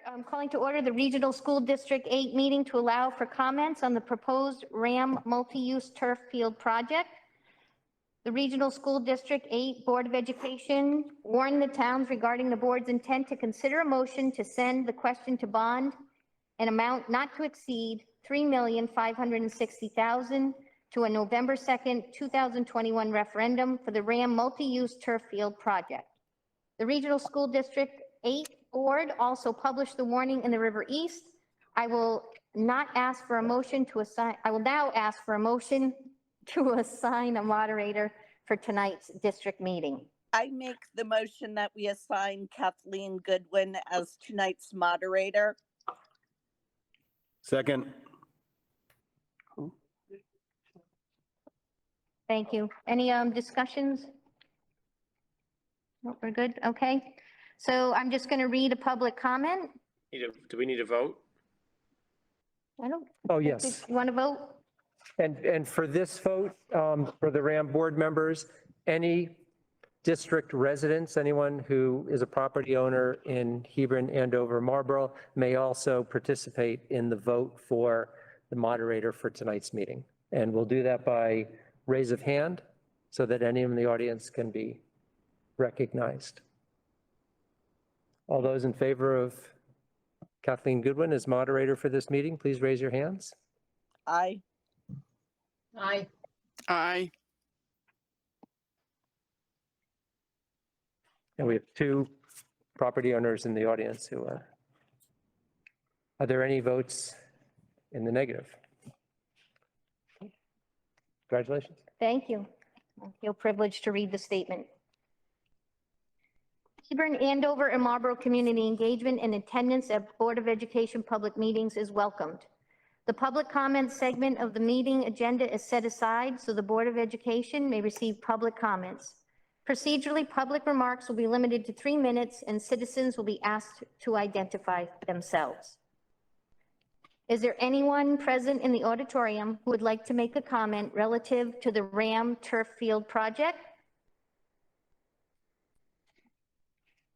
I'm calling to order the Regional School District 8 meeting to allow for comments on the proposed RHAM multi-use turf field project. The Regional School District 8 Board of Education warned the towns regarding the board's intent to consider a motion to send the question to bond an amount not to exceed $3,560,000 to a November 2nd, 2021 referendum for the RHAM multi-use turf field project. The Regional School District 8 Board also published the warning in the River East. I will not ask for a motion to assign, I will now ask for a motion to assign a moderator for tonight's district meeting. I make the motion that we assign Kathleen Goodwin as tonight's moderator. Second. Thank you. Any discussions? No, we're good. Okay. So I'm just going to read a public comment. Do we need a vote? I don't. Oh, yes. You want to vote? And for this vote, for the RHAM board members, any district residents, anyone who is a property owner in Hebron, Andover, Marlborough, may also participate in the vote for the moderator for tonight's meeting. And we'll do that by raise of hand so that any in the audience can be recognized. All those in favor of Kathleen Goodwin as moderator for this meeting, please raise your hands. Aye. Aye. Aye. And we have two property owners in the audience who are there any votes in the negative? Congratulations. Thank you. I feel privileged to read the statement. Hebron, Andover, and Marlborough community engagement and attendance at Board of Education public meetings is welcomed. The public comment segment of the meeting agenda is set aside so the Board of Education may receive public comments. Procedurally, public remarks will be limited to 3 minutes and citizens will be asked to identify themselves. Is there anyone present in the auditorium who would like to make a comment relative to the RHAM turf field project?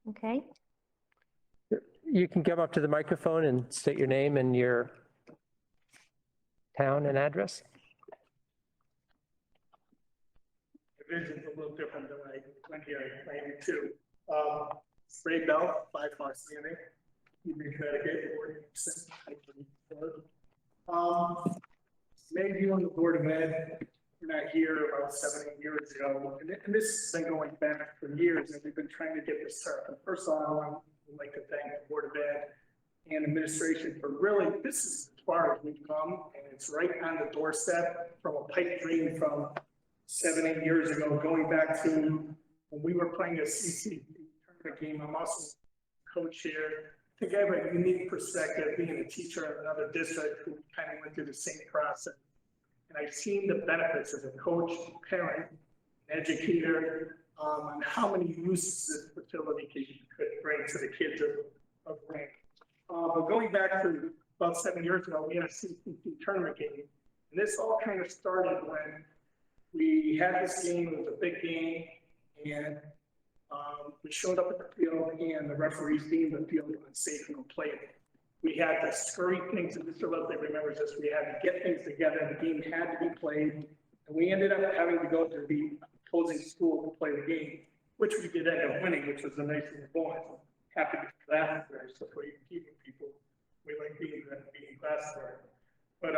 Okay. You can come up to the microphone and state your name and your town and address. The vision's a little different than I went here planning to. Ray Bell, 5 Fox Landing, Hebron, Connecticut, 40%. Maybe on the Board of Ed, we're not here about 7 or 8 years ago, and this has been going back for years, and we've been trying to get this started. And first of all, I would like to thank the Board of Ed and administration for really, this is as far as we've come, and it's right on the doorstep from a pipe dream from 7 or 8 years ago, going back to when we were playing a CC tournament game. I'm also coach here. I think I have a unique perspective being a teacher in another district who kind of went through the same process. And I've seen the benefits as a coach, parent, educator, on how many uses this facility could bring to the kids of RHAM. But going back to about 7 years ago, we had a CCC tournament game. And this all kind of started when we had this game. It was a big game. And we showed up at the field and the referees deemed the field unsafe and unplayable. We had to scurry things, and Mr. Leslie remembers this, we had to get things together, the game had to be played, and we ended up having to go to the opposing school to play the game, which we did end up winning, which was a nice little bonus. I'm happy for that, so for keeping people, we like being class there. But,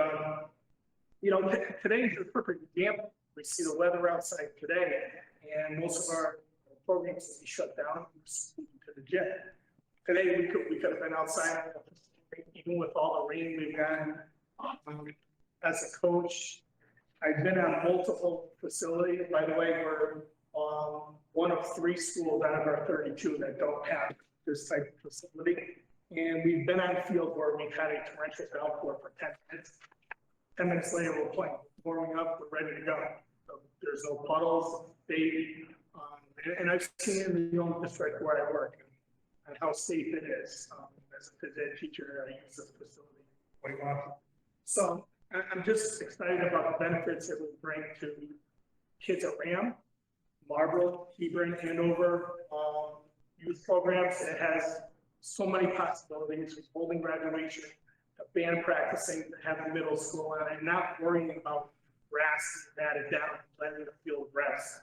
you know, today's a perfect example. We see the weather outside today, and most of our programs will be shut down to the gym. Today, we could have been outside, even with all the rain we've gotten. As a coach, I've been on multiple facilities. By the way, we're one of 3 schools out of our 32 that don't have this type of facility. And we've been on field where we've had a torrential downpour for 10 minutes. 10 minutes later, we're playing, warming up, we're ready to go. So there's no puddles, and I've seen it in the own district where I work and how safe it is. As a phys ed teacher, I use this facility quite often. So I'm just excited about the benefits it will bring to kids at RHAM, Marlborough, Hebron, Andover, youth programs. It has so many possibilities, from holding graduation, to band practicing, to having middle school, and not worrying about grass matted down, letting the field rest.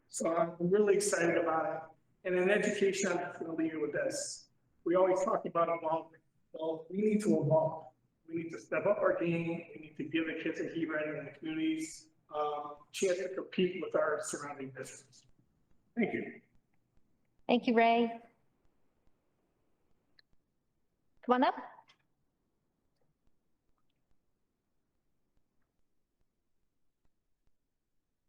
So I'm really excited about it. And in education, I'm just going to leave you with this. We always talk about evolving. Well, we need to evolve. We need to step up our game. We need to give the kids in Hebron and the communities a chance to compete with our surrounding districts. Thank you. Thank you, Ray. Come on up.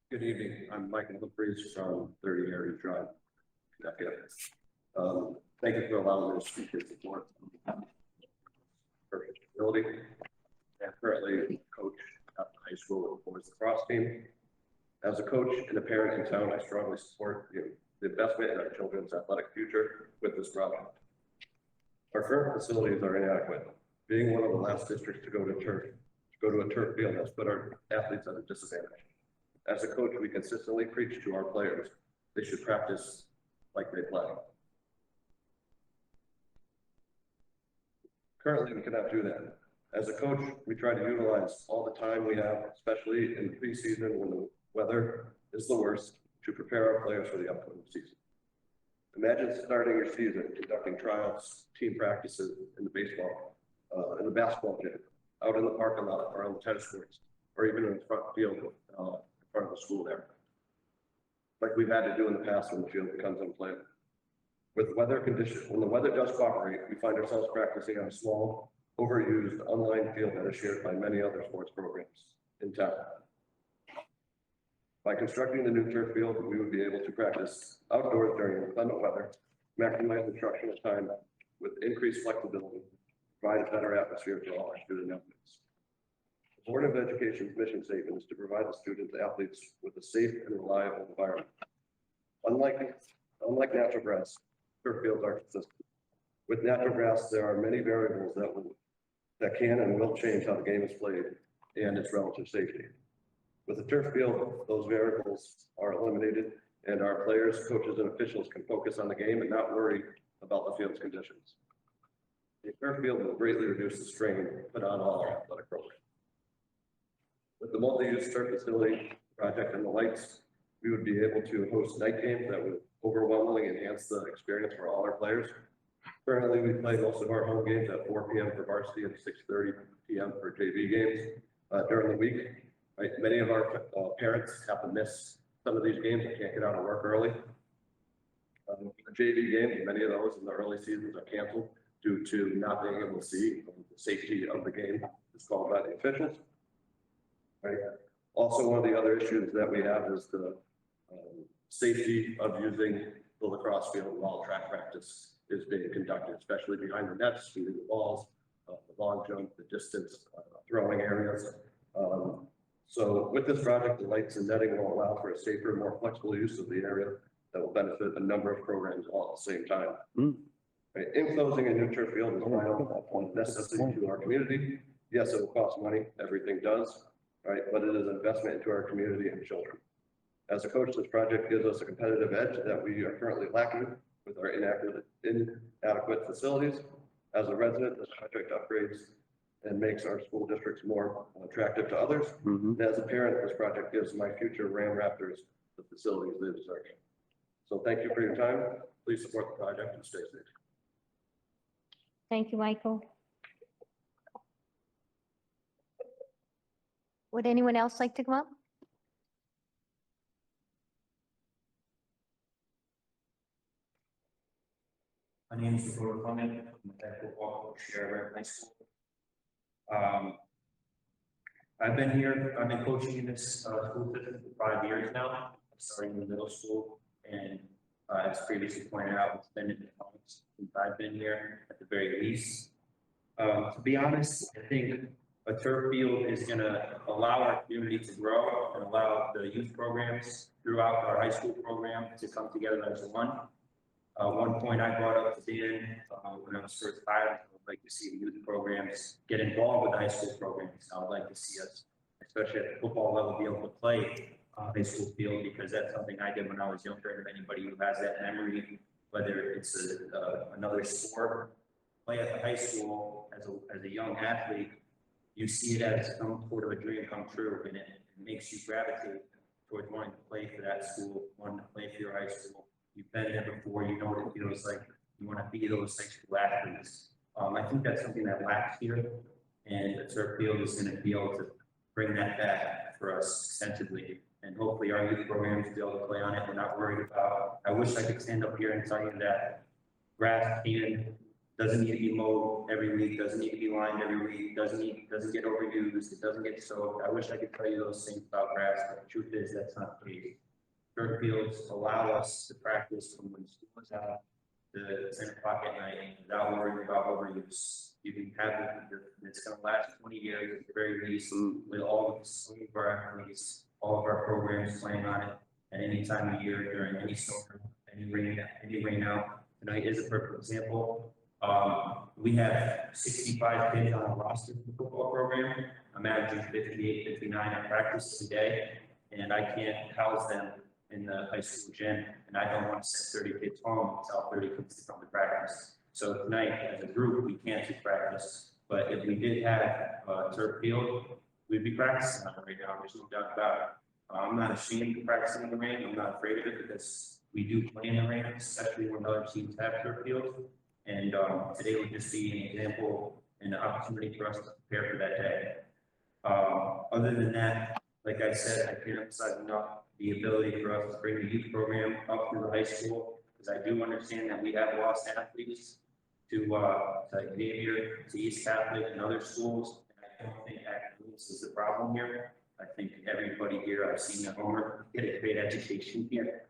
Good evening. I'm Michael Humphreys from 30 Heritage Drive, Connecticut. Thank you for allowing me to speak your support for ability. I'm currently coach at the high school boys lacrosse team. As a coach and a parent in town, I strongly support the investment in our children's athletic future with this project. Our current facilities are inadequate. Being one of the last districts to go to a turf field has put our athletes at a disadvantage. As a coach, we consistently preach to our players they should practice like they play. Currently, we cannot do that. As a coach, we try to utilize all the time we have, especially in the preseason when the weather is the worst, to prepare our players for the upcoming season. Imagine starting your season conducting tryouts, team practices in the in the basketball gym, out in the parking lot, or on the tennis courts, or even in the front field in front of the school there, like we've had to do in the past when the field becomes unplayable. With weather conditions, when the weather does cooperate, we find ourselves practicing on a small, overused, unlined field that is shared by many other sports programs in town. By constructing the new turf field, we would be able to practice outdoors during inclement weather, maximize instructional time with increased flexibility, provide a better atmosphere for all our student athletes. The Board of Education's mission statement is to provide the students athletes with a safe and reliable environment. Unlike natural grass, turf fields are consistent. With natural grass, there are many variables that can and will change how the game is played and its relative safety. With a turf field, those variables are eliminated and our players, coaches, and officials can focus on the game and not worry about the field's conditions. The turf field will greatly reduce the strain put on all our athletic programs. With the multi-use turf facility project and the lights, we would be able to host night games that would overwhelmingly enhance the experience for all our players. Currently, we play most of our home games at 4 p.m. for varsity and 6:30 p.m. for JV games during the week. Right? Many of our parents have to miss some of these games and can't get out of work early. The JV games, many of those in the early seasons are canceled due to not being able to see the safety of the game is called by the officials. Right? Also, one of the other issues that we have is the safety of using the lacrosse field while track practice is being conducted, especially behind the nets, shooting the balls, the long jump, the distance throwing areas. So with this project, the lights and netting will allow for a safer, more flexible use of the area that will benefit a number of programs all at the same time. Right. In closing, a new turf field is a necessity to our community. Yes, it will cost money, everything does, right? But it is an investment into our community and children. As a coach, this project gives us a competitive edge that we are currently lacking with our inadequate facilities. As a resident, this project upgrades and makes our school districts more attractive to others. And as a parent, this project gives my future RHAM Raptors the facilities they deserve. So thank you for your time. Please support the project and stay safe. Thank you, Michael. Would anyone else like to come up? My name is Roberto Clement. I'm a head football coach here at high school. I've been coaching in this school system for 5 years now, starting in the middle school. And as previously pointed out, it's been in the months since I've been here at the very least. To be honest, I think a turf field is going to allow our community to grow and allow the youth programs throughout our high school program to come together as one. One point I brought up to Dan when I was first hired, I would like to see the youth programs get involved with the high school programs. I would like to see us, especially at the football level, be able to play on high school field, because that's something I did when I was younger. And if anybody who has that memory, whether it's another sport play at the high school as a young athlete, you see it as some sort of a dream come true, and it makes you gravitate towards wanting to play for that school, wanting to play for your high school. You've been there before, you know what it feels like. You want to be those high school athletes. I think that's something that lacks here, and the turf field is going to be able to bring that back for us extensively. And hopefully our youth programs will be able to play on it. We're not worried about, I wish I could stand up here and tell you that grass doesn't need to be mowed every week, doesn't need to be lined every week, doesn't get overused, it doesn't get soaked. I wish I could tell you those things about grass, but the truth is that's not the case. Turf fields allow us to practice from when school is out to 10 o'clock at night without worrying about overuse. You can have it, it's gonna last 20 years at the very least, with all of our athletes, all of our programs playing on it at any time of year, during any storm, any rain out. Tonight is a perfect example. We have 65 kids on our roster for the football program. I'm averaging 58, 59 at practice a day, and I can't house them in the high school gym, and I don't want to send 30 kids home and tell 30 kids to come to practice. So tonight, as a group, we can't do practice, but if we did have a turf field, we'd be practicing on it right now. There's no doubt about it. I'm not ashamed of practicing in the rain. I'm not afraid of it because we do play in the rain, especially when other teams have turf fields. And today would just be an example and an opportunity for us to prepare for that day. Other than that, like I said, I can't emphasize enough the ability for us to bring the youth program up through the high school, because I do understand that we have lost athletes to Xavier, to East Catholic, and other schools. And I don't think academics is the problem here. I think everybody here, I've seen the homework, get a great education here.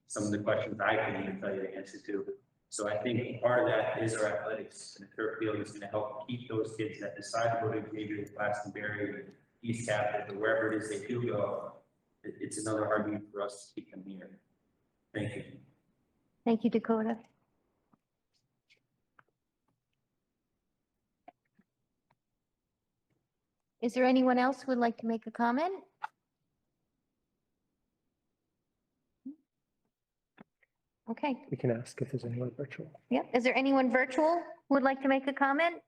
Some of the questions I couldn't even tell you the answer to. So I think part of that is our athletics, and the turf field is going to help keep those kids that decide to go to Xavier, Glastonbury, East Catholic, or wherever it is they do go. It's another argument for us to keep them here. Thank you. Thank you, Dakota. Is there anyone else who would like to make a comment? Okay, We can ask if there's anyone virtual. yeah. Is there anyone virtual who would like to make a comment?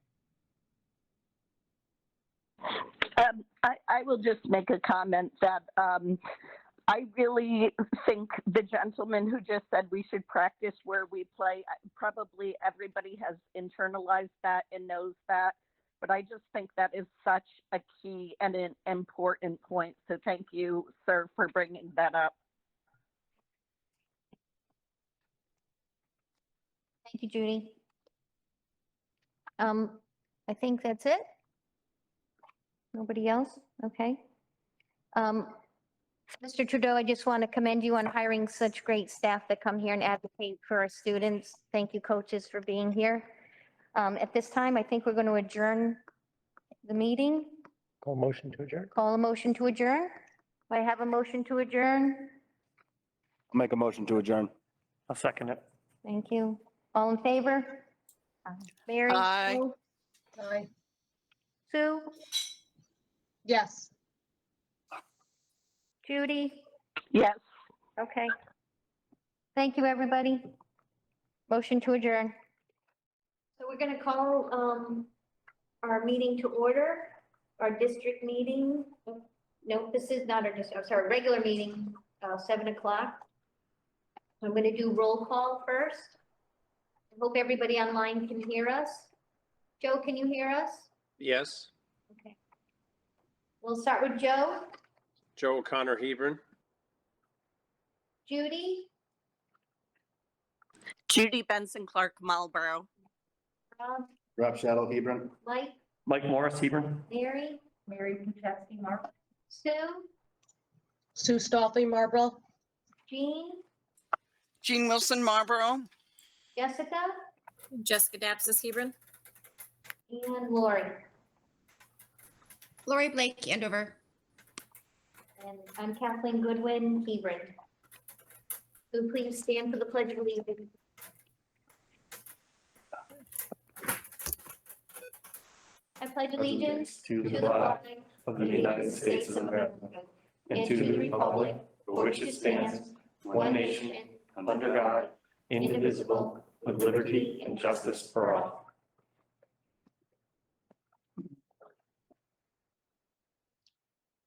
I will just make a comment that I really think the gentleman who just said we should practice where we play, probably everybody has internalized that and knows that, but I just think that is such a key and an important point. So thank you, sir, for bringing that up. Thank you, Judy. I think that's it. Nobody else? Okay. Mr. Trudeau, I just want to commend you on hiring such great staff that come here and advocate for our students. Thank you, coaches, for being here. At this time, I think we're going to adjourn the meeting. Call motion to adjourn. Call a motion to adjourn. Do I have a motion to adjourn? I'll make a motion to adjourn. I'll second it. Thank you. All in favor? Mary? Aye. Sue? Aye. Sue? Yes. Judy? Yes. Okay. Thank you, everybody. Motion to adjourn. So we're going to call our meeting to order, our district meeting. No, this is not our district, I'm sorry, regular meeting, 7 o'clock. I'm going to do roll call first. I hope everybody online can hear us. Joe, can you hear us? Yes. Okay. We'll start with Joe. Joe O'Connor Hebron. Judy? Judy Benson Clark Marlboro. Rob? Rob Shadow Hebron. Mike? Mike Morris Hebron. Mary? Mary Puchetsky, Marble. Sue? Sue Stolfi, Marble. Jean? Jean Wilson Marlboro. Jessica? Jessica Dapsis Hebron. And Lori? Lori Blake Andover. And I'm Kathleen Goodwin, Hebron. So please stand for the Pledge of Allegiance. I pledge allegiance To to the the flag flag of the United States of America and to the republic for which it stands, one nation, under God, indivisible, with liberty and justice for all.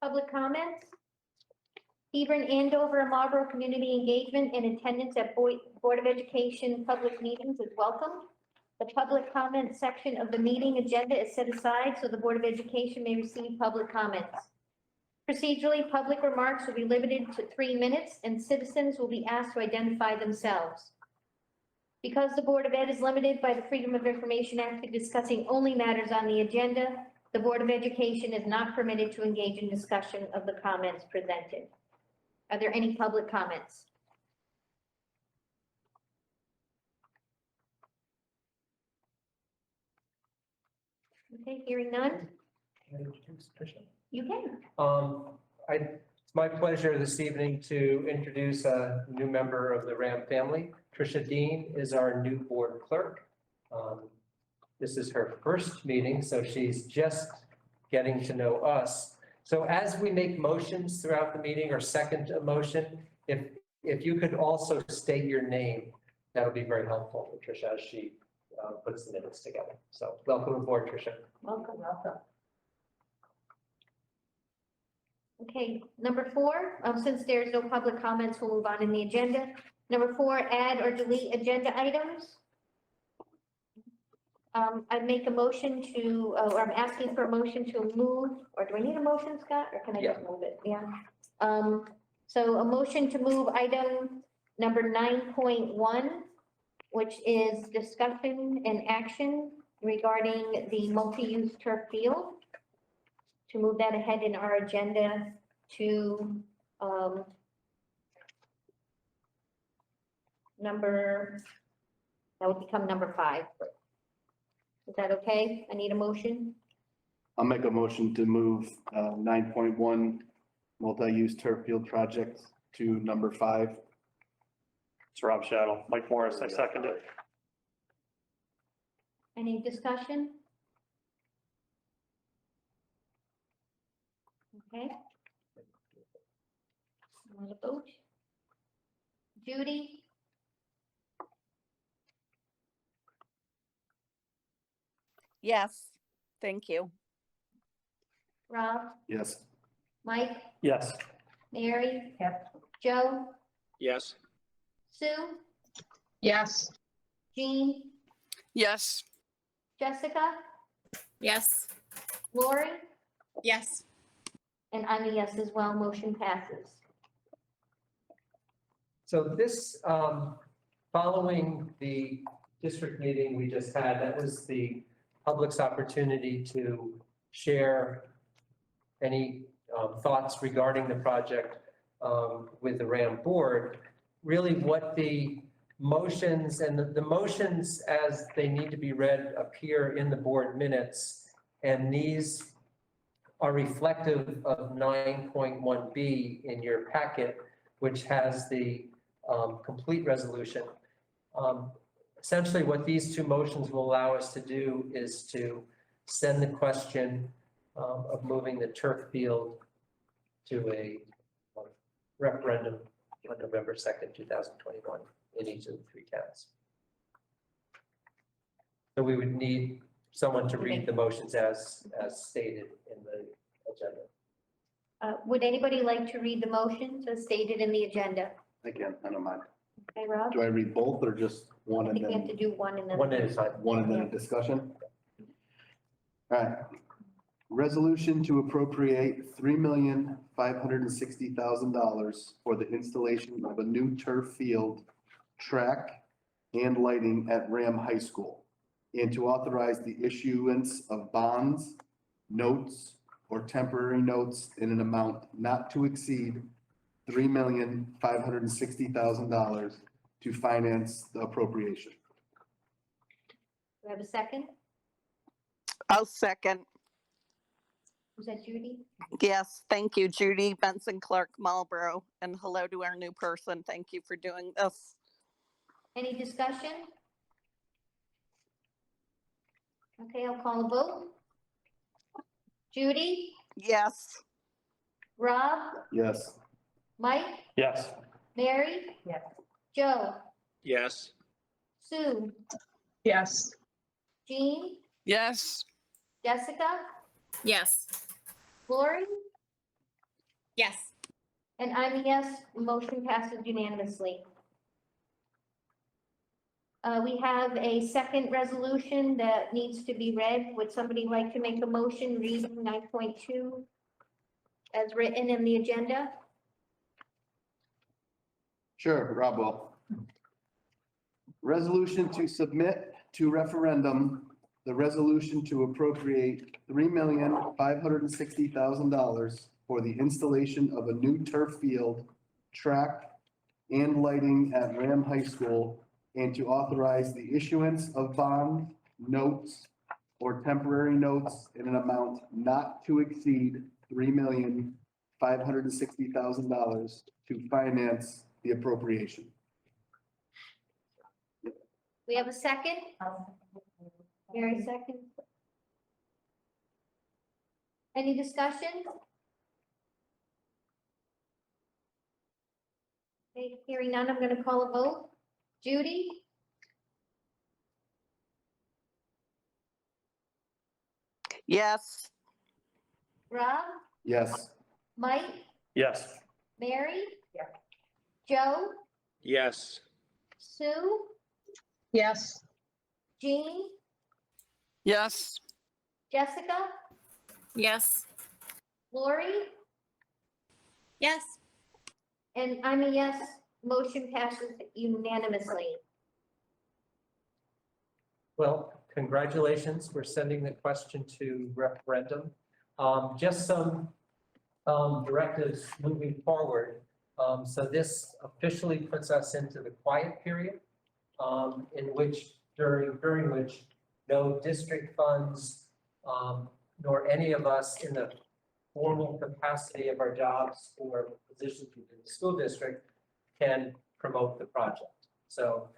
Public comments? Hebron, Andover, and Marlboro community engagement and attendance at Board of Education public meetings is welcome. The public comment section of the meeting agenda is set aside so the Board of Education may receive public comments. Procedurally, public remarks will be limited to 3 minutes and citizens will be asked to identify themselves. Because the Board of Ed is limited by the Freedom of Information Act to discussing only matters on the agenda, the Board of Education is not permitted to engage in discussion of the comments presented. Are there any public comments? Okay, hearing none, you can. It's my pleasure this evening to introduce a new member of the RAM family. Trisha Dean is our new board clerk. This is her first meeting, so she's just getting to know us. So as we make motions throughout the meeting or second a motion, if you could also state your name, that would be very helpful for Trisha as she puts the minutes together. So welcome aboard, Trisha. Welcome, welcome. Okay, number 4, since there's no public comments, we'll move on in the agenda. Number 4, add or delete agenda items. I make a motion to, or I'm asking for a motion to move, or do I need a motion, Scott, or can I just move it? Yeah. So a motion to move item number 9.1, which is discussion and action regarding the multi-use turf field. To move that ahead in our agenda to that would become number 5. Is that okay? I need a motion. I'll make a motion to move 9.1 multi-use turf field project to number 5. It's Rob Shadow. Mike Morris, I second it. Any discussion? Okay. Want to vote? Judy? Yes, thank you. Rob? Yes. Mike? Yes. Mary? Yes. Joe? Yes. Sue? Yes. Jean? Yes. Jessica? Yes. Lori? Yes. And I'm a yes as well. Motion passes. So this, following the district meeting we just had, that was the public's opportunity to share any thoughts regarding the project with the RAM board. Really what the motions and the motions as they need to be read appear in the board minutes. And these are reflective of 9.1B in your packet, which has the complete resolution. Essentially, what these 2 motions will allow us to do is to send the question of moving the turf field to a referendum on November 2nd, 2021 in each of the 3 towns. So we would need someone to read the motions as stated in the agenda. Would anybody like to read the motions as stated in the agenda? Again, I don't mind. Okay, Rob? Do I read both or just one I and think we have to then do one and then. One at a time. one and then a discussion? All right. Resolution to appropriate $3,560,000 for the installation of a new turf field, track, and lighting at RHAM High School, and to authorize the issuance of bonds, notes, or temporary notes in an amount not to exceed $3,560,000 to finance the appropriation. Do I have a second? I'll second. Was that Judy? Yes, thank you, Judy Benson Clark Marlboro, and hello to our new person. Thank you for doing this. Any discussion? Okay, I'll call a vote. Judy? Yes. Rob? Yes. Mike? Yes. Mary? Yes. Joe? Yes. Sue, Yes. Jean, Yes. Jessica, Yes. Lori, Yes. and I'm a yes. Motion passes unanimously. We have a second resolution that needs to be read. Would somebody like to make a motion reading 9.2 as written in the agenda? Sure, Rob will. Resolution to submit to referendum the resolution to appropriate $3,560,000 for the installation of a new turf field, track, and lighting at RHAM High School, and to authorize the issuance of bond notes or temporary notes in an amount not to exceed $3,560,000 to finance the appropriation. We have a second? Mary second. Any discussion? Okay, hearing none, I'm going to call a vote. Judy? Yes. Rob? Yes. Mike? Yes. Mary? Joe? Yes. Sue? Yes. Jean? Yes. Jessica? Yes. Lori? Yes. And I'm a yes. Motion passes unanimously. Well, congratulations. We're sending the question to referendum. Just some directives moving forward. So this officially puts us into the quiet period, during which no district funds, nor any of us in the formal capacity of our jobs or positions within the school district can promote the project. So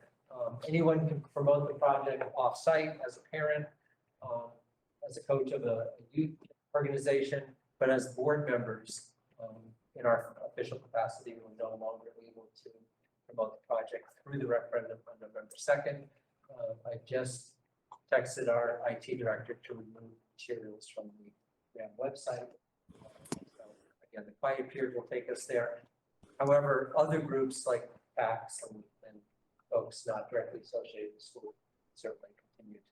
anyone can promote the project off-site as a parent, as a coach of a youth organization, but as board members in our official capacity, we're no longer able to promote the project through the referendum on November 2nd. I just texted our IT director to remove materials from the RHAM website. So again, the quiet period will take us there. However, other groups like PACs and folks not directly associated with school certainly continue to.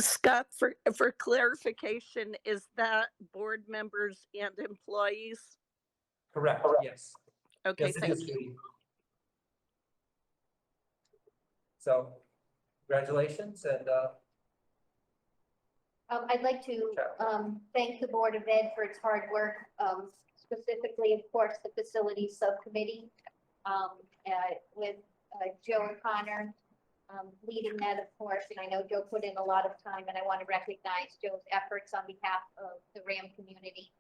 Scott, for clarification, is that board members and employees? Correct, yes. Okay, Yes, it thank is, you. Judy. So congratulations, and I'd like to thank the Board of Ed for its hard work, specifically, of course, the Facilities Subcommittee with Joe and Connor leading that, of course, and I know Joe put in a lot of time, and I want to recognize Joe's efforts on behalf of the RHAM community,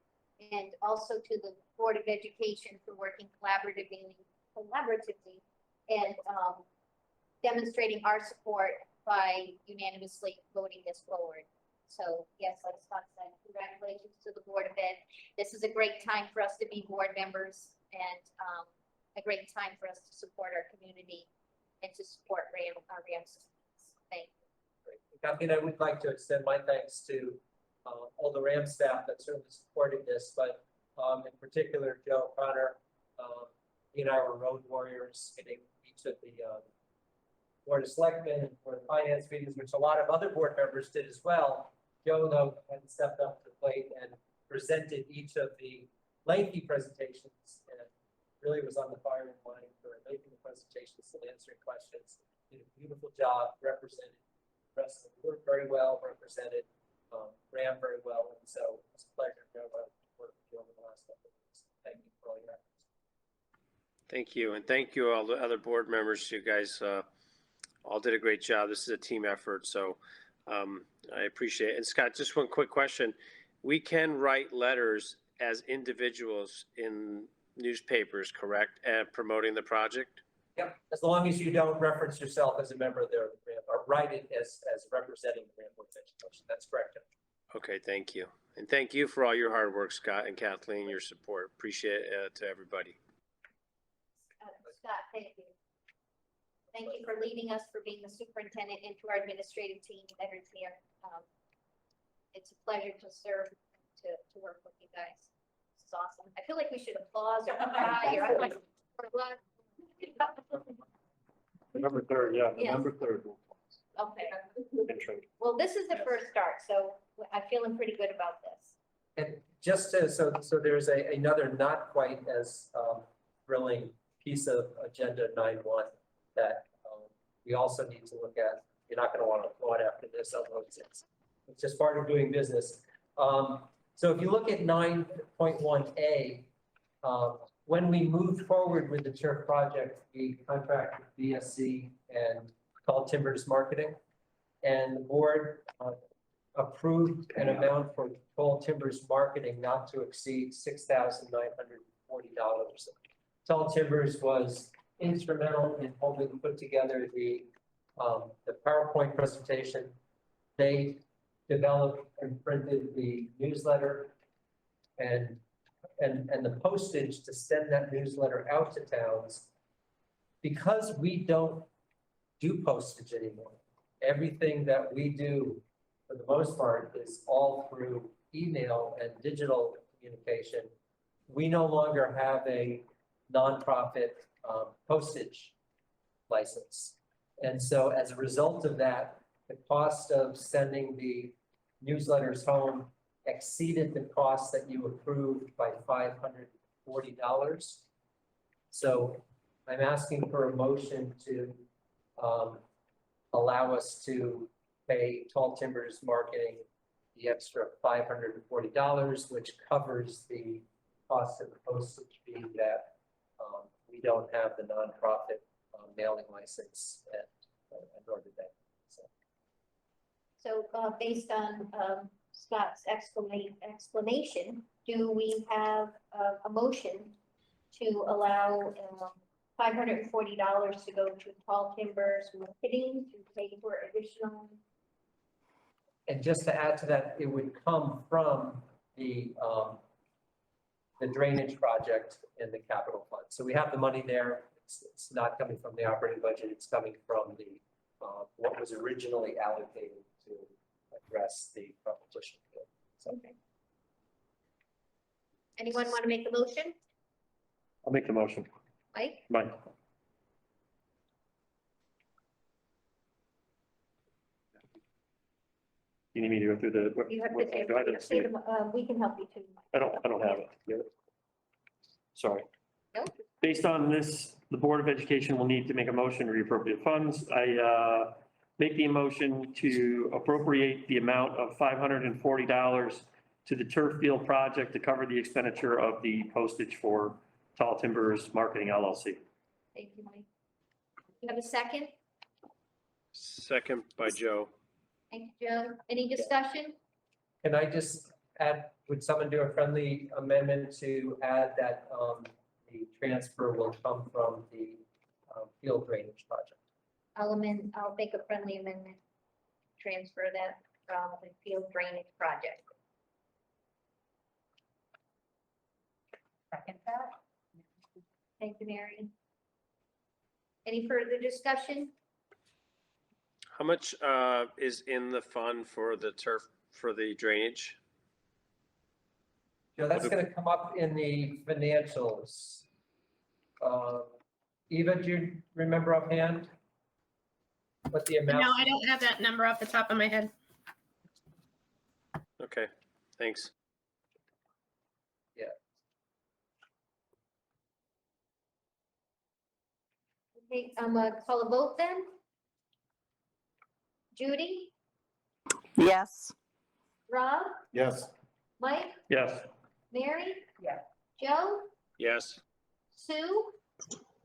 and also to the Board of Education for working collaboratively and demonstrating our support by unanimously voting this forward. So yes, like Scott said, congratulations to the Board of Ed. This is a great time for us to be board members and a great time for us to support our community and to support our RHAM systems. Thank you. Kathleen, I would like to extend my thanks to all the RHAM staff that certainly supported this, but in particular, Joe, Connor, he and I were road warriors, getting each of the Board of Selectmen and Board of Finance meetings, which a lot of other board members did as well. Joe, though, had stepped up to the plate and presented each of the lengthy presentations and really was on the firing line for making the presentations and answering questions. Did a beautiful job, represented the rest of the board very well, represented RHAM very well, and so it's a pleasure to work with you over the last couple of weeks. Thank you for all your efforts. Thank you, and thank you all the other board members. You guys all did a great job. This is a team effort, so I appreciate it. And Scott, just one quick question. We can write letters as individuals in newspapers, correct, promoting the project? Yep, as long as you don't reference yourself as a member of the RHAM or write it as representing the RHAM Board of Education. That's correct. Okay, thank you. And thank you for all your hard work, Scott and Kathleen, your support. Appreciate it to everybody. Scott, thank you. Thank you for leading us, for being the superintendent, and to our administrative team that is here. It's a pleasure to serve, to work with you guys. This is awesome. I feel like we should applause or cry or like, or what? November 3rd, yeah. Yes. November 3rd. Okay. Intro. Well, this is the first start, so I'm feeling pretty good about this. And just to, so there's another not quite as thrilling piece of agenda 9.1 that we also need to look at. You're not going to want to applaud after this, although it's just part of doing business. So if you look at 9.1A, when we moved forward with the turf project, we contracted BSC and Tall Timbers Marketing, and the board approved an amount for Tall Timbers Marketing not to exceed $6,940. Tall Timbers was instrumental in helping put together the PowerPoint presentation. They developed and printed the newsletter and the postage to send that newsletter out to towns. Because we don't do postage anymore, everything that we do for the most part is all through email and digital communication. We no longer have a nonprofit postage license. And so as a result of that, the cost of sending the newsletters home exceeded the cost that you approved by $540. So I'm asking for a motion to allow us to pay Tall Timbers Marketing the extra $540, which covers the cost of the postage fee that we don't have the nonprofit mailing license and nor did they. So based on Scott's explanation, do we have a motion to allow $540 to go to Tall Timbers Marketing to pay for additional? And just to add to that, it would come from the drainage project in the capital fund. So we have the money there. It's not coming from the operating budget. It's coming from the what was originally allocated to address the competition field. So, Okay. Anyone want to make a motion? I'll make the motion. Mike? Mike. You need me to go through the? You have to what- say, do I have to see it? we can help you too. I don't have it. Sorry. No? Based on this, the Board of Education will need to make a motion to reappropriate funds. I make the motion to appropriate the amount of $540 to the turf field project to cover the expenditure of the postage for Tall Timbers Marketing LLC. Thank you, Mike. You have a second? Second by Joe. Thank you, Joe. Any discussion? can I just add, would someone do a friendly amendment to add that the transfer will come from the field drainage project? I'll make a friendly amendment, transfer that from the field drainage project. Second that. Thank you, Mary. Any further discussion? How much is in the fund for the turf, for the drainage? Joe, that's going to come up in the financials. Eva, do you remember offhand what the amount? No, I don't have that number off the top of my head. Okay, thanks. Okay, I'm gonna call a vote then. Judy, Yes. Rob, Yes. Mike, Yes. Mary? Yeah. Joe, Yes. Sue,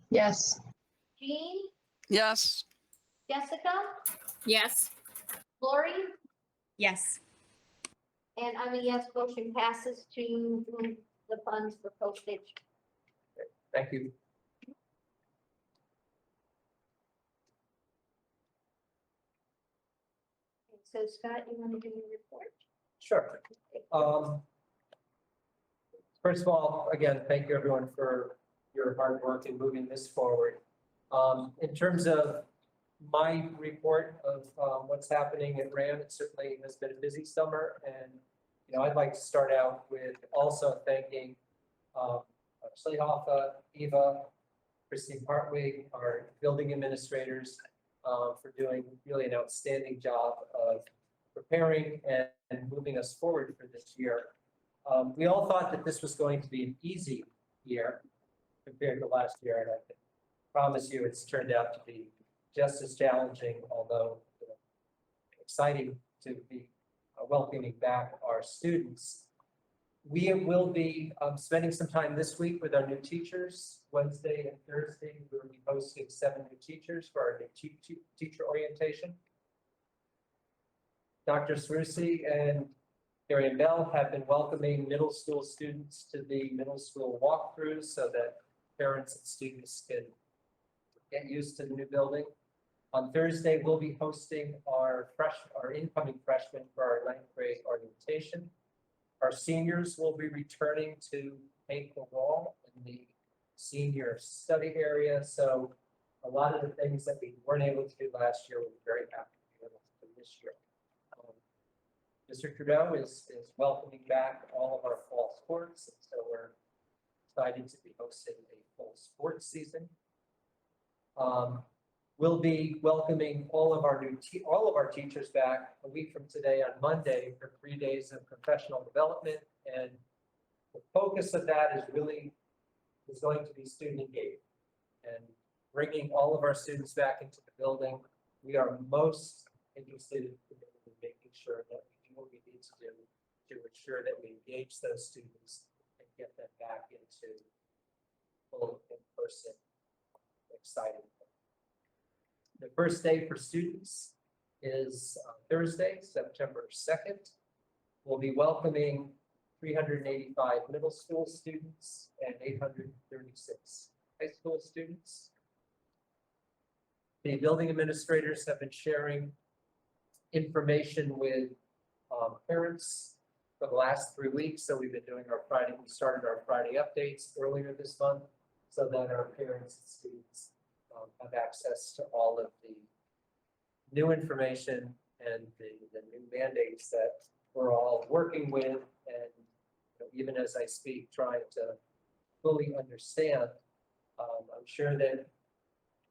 Yes. Jean, Yes. Jessica, Yes. Lori, Yes. and I'm a yes, motion passes to move the funds for postage. Thank you. So Scott, you want to do your report? Sure. First of all, again, thank you everyone for your hard work in moving this forward. In terms of my report of what's happening at RHAM, it certainly has been a busy summer. And, I'd like to start out with also thanking Ashley Hoffa, Eva, Christine Hartwig, our building administrators, for doing really an outstanding job of preparing and moving us forward for this year. We all thought that this was going to be an easy year compared to last year, and I can promise you it's turned out to be just as challenging, although exciting to be welcoming back our students. We will be spending some time this week with our new teachers. Wednesday and Thursday, we will be hosting 7 new teachers for our new teacher orientation. Dr. Srusi and Darian Bell have been welcoming middle school students to the middle school walkthroughs so that parents and students can get used to the new building. On Thursday, we'll be hosting our incoming freshmen for our 9th grade orientation. Our seniors will be returning to paint the wall in the senior study area. So a lot of the things that we weren't able to do last year, we're very happy to be able to do this year. Mr. Trudeau is welcoming back all of our fall sports, and so we're excited to be hosting a full sports season. We'll be welcoming all of our teachers back a week from today on Monday for 3 days of professional development, and the focus of that is going to be student engagement and bringing all of our students back into the building. We are most interested in making sure that we do what we need to do to ensure that we engage those students and get them back into full in-person exciting. The first day for students is Thursday, September 2nd. We'll be welcoming 385 middle school students and 836 high school students. The building administrators have been sharing information with parents for the last 3 weeks. So we've been doing we started our Friday updates earlier this month so that our parents and students have access to all of the new information and the new mandates that we're all working with, and even as I speak, trying to fully understand. I'm sure that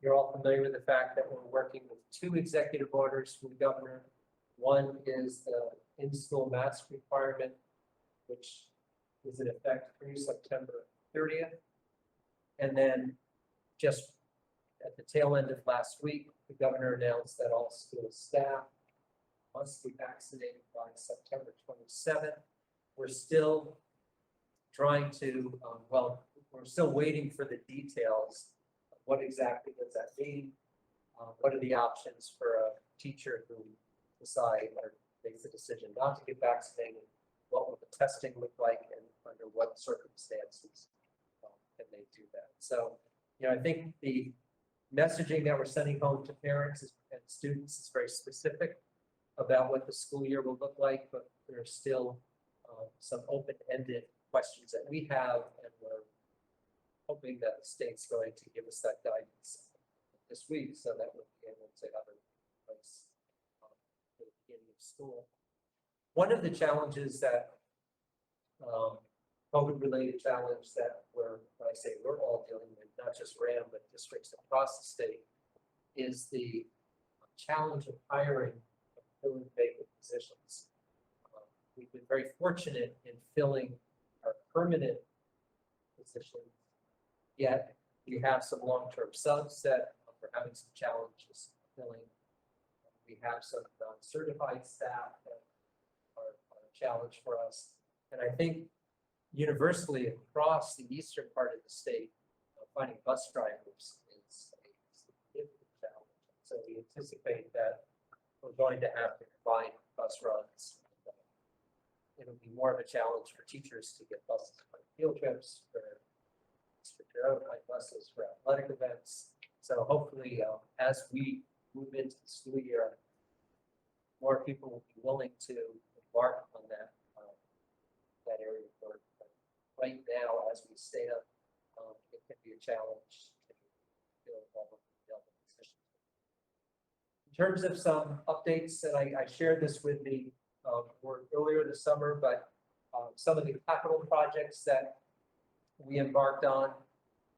you're all familiar with the fact that we're working with 2 executive orders from the governor. One is the in-school mask requirement, which is in effect through September 30th. And then just at the tail end of last week, the governor announced that all school staff must be vaccinated by September 27th. We're still trying to, we're still waiting for the details of what exactly does that mean? What are the options for a teacher who decide or makes the decision not to get vaccinated? What will the testing look like, and under what circumstances can they do that? So, I think the messaging that we're sending home to parents and students is very specific about what the school year will look like, but there are still some open-ended questions that we have, and we're hoping that the state's going to give us that guidance this week so that we'll be able to have a place at the beginning of school. One of the challenges that COVID-related challenge that when I say we're all dealing with, not just RHAM, but districts across the state, is the challenge of hiring and filling vacant positions. We've been very fortunate in filling our permanent positions, yet we have some long-term subs that we're having some challenges filling. We have some non-certified staff that are a challenge for us. And I think universally across the eastern part of the state, finding bus drivers is a significant challenge. So we anticipate that we're going to have to combine bus runs. It'll be more of a challenge for teachers to get buses for field trips, for their own buses for athletic events. So hopefully, as we move into the school year, more people will be willing to embark on that area of work. But right now, as we stand, it can be a challenge to fill all of the available positions. In terms of some updates, and I shared this with the board earlier this summer, but some of the capital projects that we embarked on,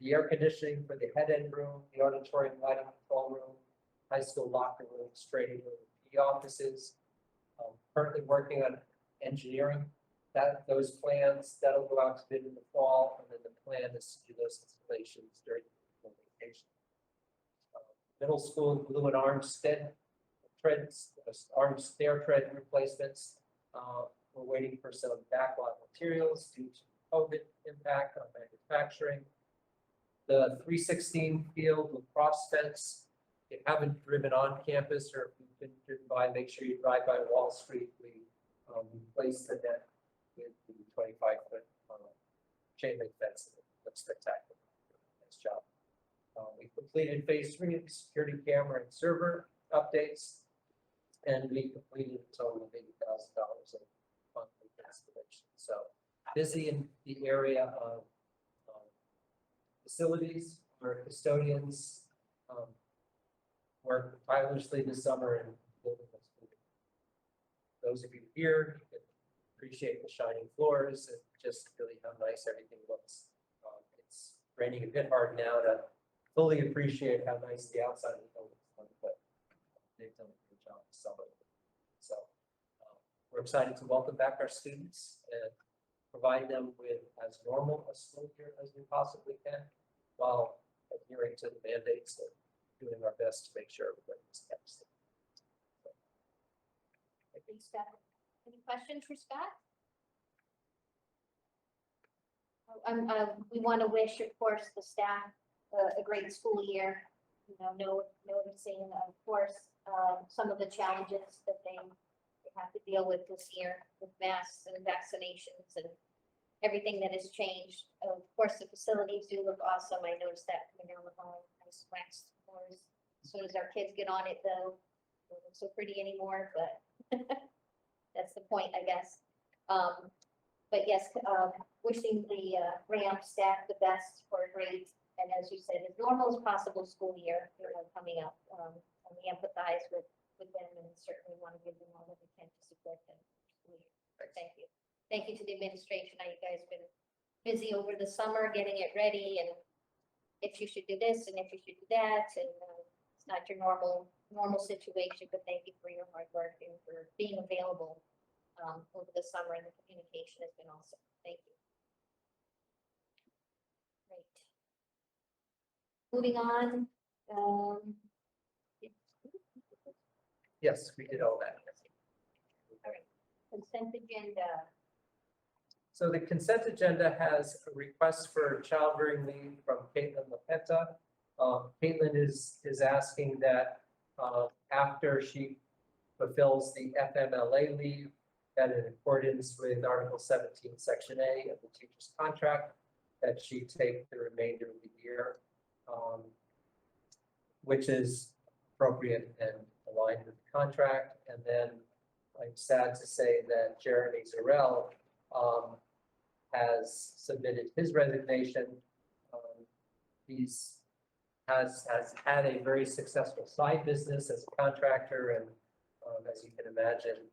the air conditioning for the head end room, the auditorium lighting control room, high school locker rooms, training room, the offices. Currently working on engineering those plans. That'll go out to bid in the fall, and then the plan is to do those installations during the vacation. Middle school blue and orange orange stair tread replacements. We're waiting for some backlog materials due to COVID impact on manufacturing. The 316 field lacrosse fence. If you haven't driven on campus or if you've been driven by, make sure you drive by Wall Street. We replaced the net with the 25-foot chain link fence. It looks spectacular. Nice job. We completed phase 3 of the security camera and server updates, and we completed a total of $80,000 of monthly installation. So busy in the area of facilities. Our custodians worked tirelessly this summer and building this building. Those of you here, you can appreciate the shining floors and just really how nice everything looks. It's raining a bit hard now to fully appreciate how nice the outside of the building is, but they've done a good job this summer. So we're excited to welcome back our students and provide them with as normal a school year as we possibly can, while adhering to the mandates and doing our best to make sure everybody's kept safe. Thanks, Scott. Any questions for Scott? We want to wish, of course, the staff a great school year. You know, noticing, of course, some of the challenges that they have to deal with this year with masks and vaccinations and everything that has changed. Of course, the facilities do look awesome. I noticed that coming down the hall. Nice waxed floors. As soon as our kids get on it, though, it doesn't look so pretty anymore, but that's the point, I guess. But yes, wishing the RHAM staff the best for a great, and as you said, as normal as possible school year coming up. And we empathize with them and certainly want to give them all that we can to support them. Thank you. Thank you to the administration. I know you guys have been busy over the summer getting it ready, and if you should do this and if you should do that, and it's not your normal situation, but thank you for your hard work and for being available over the summer, and the communication has been awesome. Thank you. Great. Moving on. Yes, we did all that. All right. Consent agenda. So the consent agenda has a request for child-rearing leave from Caitlin LaPenta. Caitlin is asking that after she fulfills the FMLA leave, that in accordance with Article 17, Section A of the teacher's contract, that she take the remainder of the year, which is appropriate and aligned with the contract. And then I'm sad to say that Jeremy Zarell has submitted his resignation. He's has had a very successful side business as a contractor, and as you can imagine,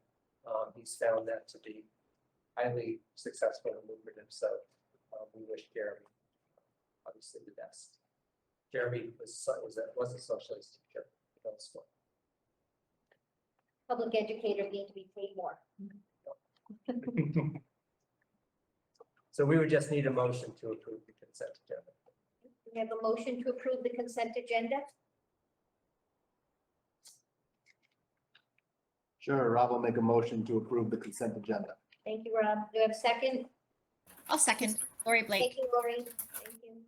he's found that to be highly successful and lucrative. So we wish Jeremy obviously the best. Jeremy was a socialist teacher. Public educators need to be paid more. So we would just need a motion to approve the consent agenda. We have a motion to approve the consent agenda. Sure, Rob will make a motion to approve the consent agenda. Thank you, Rob. Do I have a second? I'll second. Lori Blake. Thank you, Lori. Thank you.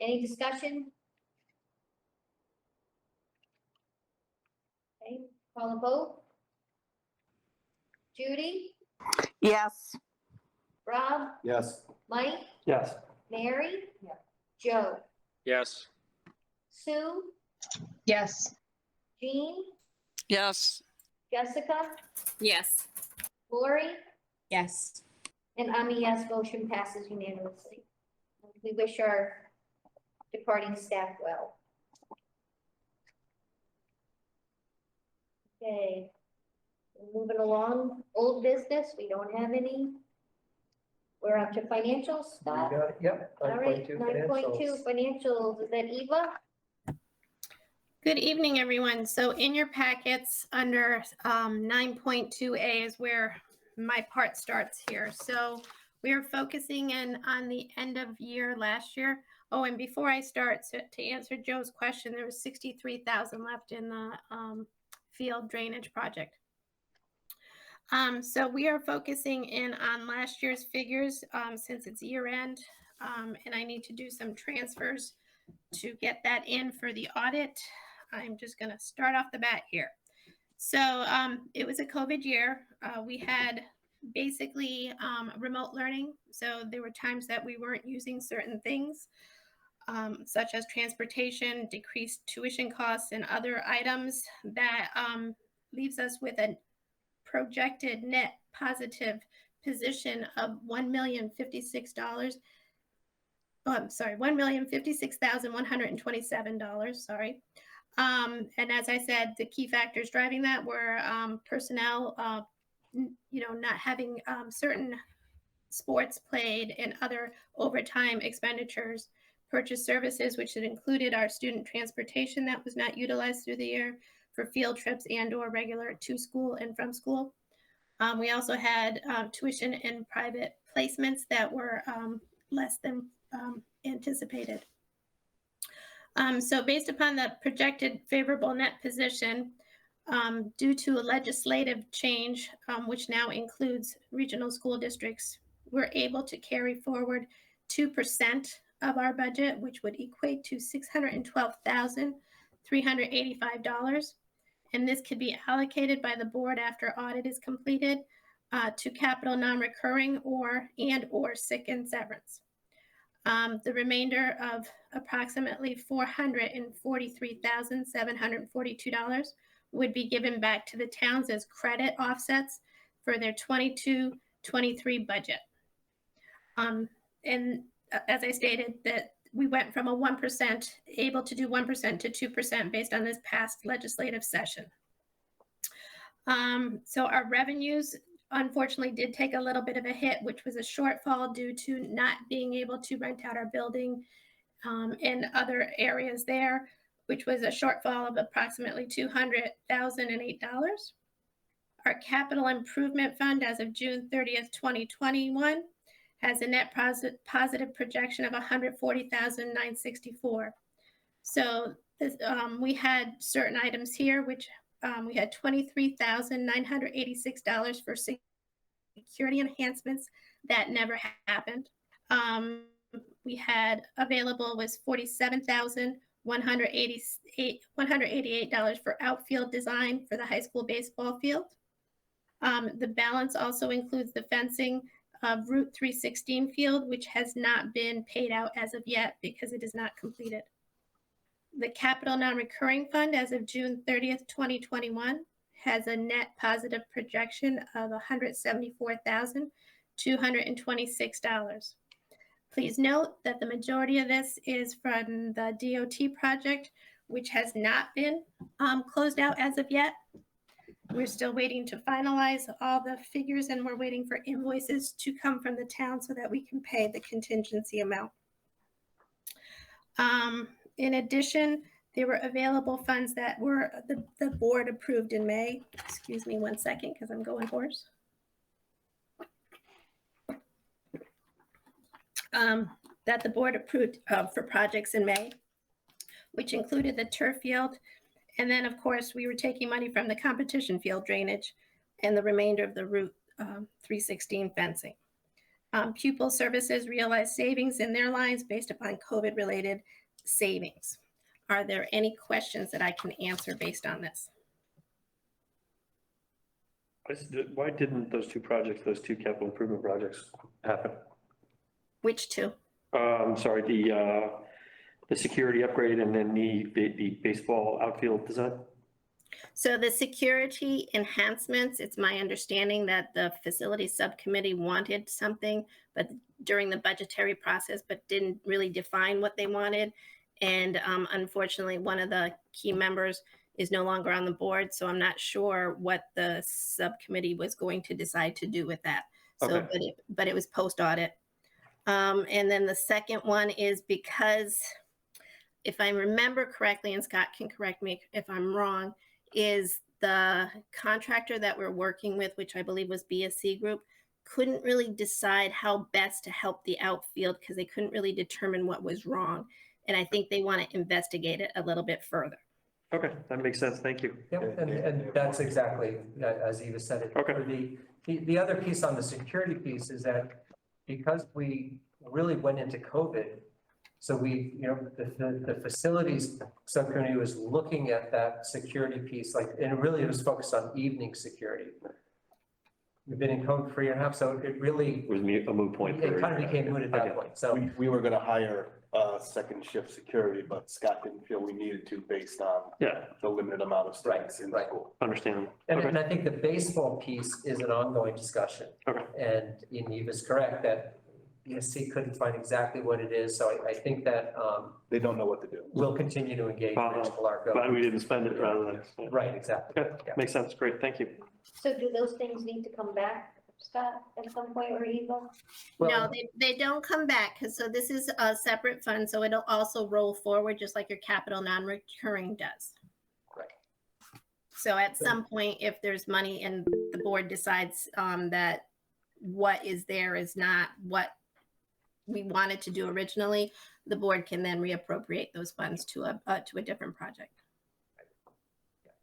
Any discussion? Okay, call a vote. Judy, Yes. Rob, Yes. Mike, Yes. Mary, Joe, Yes. Sue, Yes. Jean, Yes. Jessica, Yes. Lori, Yes. and I'm a yes. Motion passes unanimously. We wish our departing staff well. Okay. Moving along, old business, we don't have any. We're up to financials, You Scott? got it? Yep. All right, 9.2 9.2 financials, is that Eva? Good evening, everyone. So in your packets, under 9.2A is where my part starts here. So we are focusing in on the end of year last year. Oh, and before I start, to answer Joe's question, there was 63,000 left in the field drainage project. So we are focusing in on last year's figures since it's year end, and I need to do some transfers to get that in for the audit. I'm just going to start off the bat here. So it was a COVID year. We had basically remote learning. So there were times that we weren't using certain things, such as transportation, decreased tuition costs, and other items that leaves us with a projected net positive position of $1,056,000. Oh, I'm sorry, $1,056,127. Sorry. And as I said, the key factors driving that were personnel, not having certain sports played and other overtime expenditures, purchase services, which had included our student transportation that was not utilized through the year for field trips and or regular to school and from school. We also had tuition and private placements that were less than anticipated. So based upon the projected favorable net position, due to a legislative change, which now includes regional school districts, we're able to carry forward 2% of our budget, which would equate to $612,385. And this could be allocated by the board after audit is completed to capital non-recurring or sick and severance. The remainder of approximately $443,742 would be given back to the towns as credit offsets for their 22-23 budget. And as I stated, that we went from a 1%, able to do 1% to 2% based on this past legislative session. So our revenues unfortunately did take a little bit of a hit, which was a shortfall due to not being able to rent out our building and other areas there, which was a shortfall of approximately $200,008. Our capital improvement fund as of June 30th, 2021 has a net positive projection of $140,964. So this, we had certain items here, which we had $23,986 for security enhancements that never happened. We had available was $47,188 for outfield design for the high school baseball field. The balance also includes the fencing of Route 316 field, which has not been paid out as of yet because it is not completed. The capital non-recurring fund as of June 30th, 2021 has a net positive projection of $174,226. Please note that the majority of this is from the DOT project, which has not been closed out as of yet. We're still waiting to finalize all the figures, and we're waiting for invoices to come from the town so that we can pay the contingency amount. In addition, there were available funds that were the board approved in May. Excuse me one second because I'm going hoarse. That the board approved for projects in May, which included the turf field. And then, of course, we were taking money from the competition field drainage and the remainder of the Route 316 fencing. Pupil services realized savings in their lines based upon COVID-related savings. Are there any questions that I can answer based on this? Why didn't those two capital improvement projects happen? Which two? Sorry, the security upgrade and then the baseball outfield design? So the security enhancements, it's my understanding that the facility subcommittee wanted something, but during the budgetary process, but didn't really define what they wanted. And unfortunately, one of the key members is no longer on the board, so I'm not sure what the subcommittee was going to decide to do with that. So, Okay. but it was post-audit. And then the second one is because, if I remember correctly, and Scott can correct me if I'm wrong, is the contractor that we're working with, which I believe was BSC Group, couldn't really decide how best to help the outfield because they couldn't really determine what was wrong. And I think they want to investigate it a little bit further. Okay, that makes sense. Thank you. Yep, and that's exactly, as Eva said it. Okay. The other piece on the security piece is that because we really went into COVID, so we, the facilities subcommittee was looking at that security piece, and really it was focused on evening security. We've been in code for a year and a half, so it really, It was a moot point. it kind of became moot at that point, so. We were gonna hire second shift security, but Scott didn't feel we needed to based on Yeah, the limited amount of students in the Right. school. understand. And, Okay. and I think the baseball piece is an ongoing discussion. Okay. And Eve is correct that BSC couldn't find exactly what it is, so I think that They don't know what to do. we'll continue to engage Rich Clark. Glad we didn't spend it rather than. Right, exactly. Okay, Yeah. makes sense. Great, thank you. So do those things need to come back, Scott, at some point, or Eva? No, Well, they don't come back, because so this is a separate fund, so it'll also roll forward just like your capital non-recurring does. Right. So at some point, if there's money and the board decides that what is there is not what we wanted to do originally, the board can then reappropriate those funds to a different project.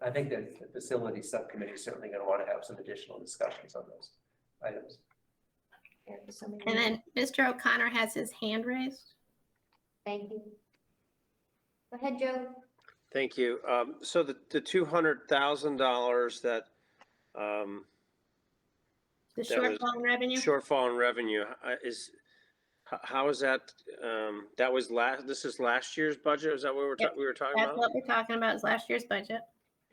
I think that the facility subcommittee is certainly going to want to have some additional discussions on those items. And then Mr. O'Connor has his hand raised. Thank you. Go ahead, Joe. Thank you. So the $200,000 that, The That was shortfall in revenue. shortfall in revenue how is that, that was this is last year's budget? Is that what we were talking That's about? what we're talking about, is last year's budget.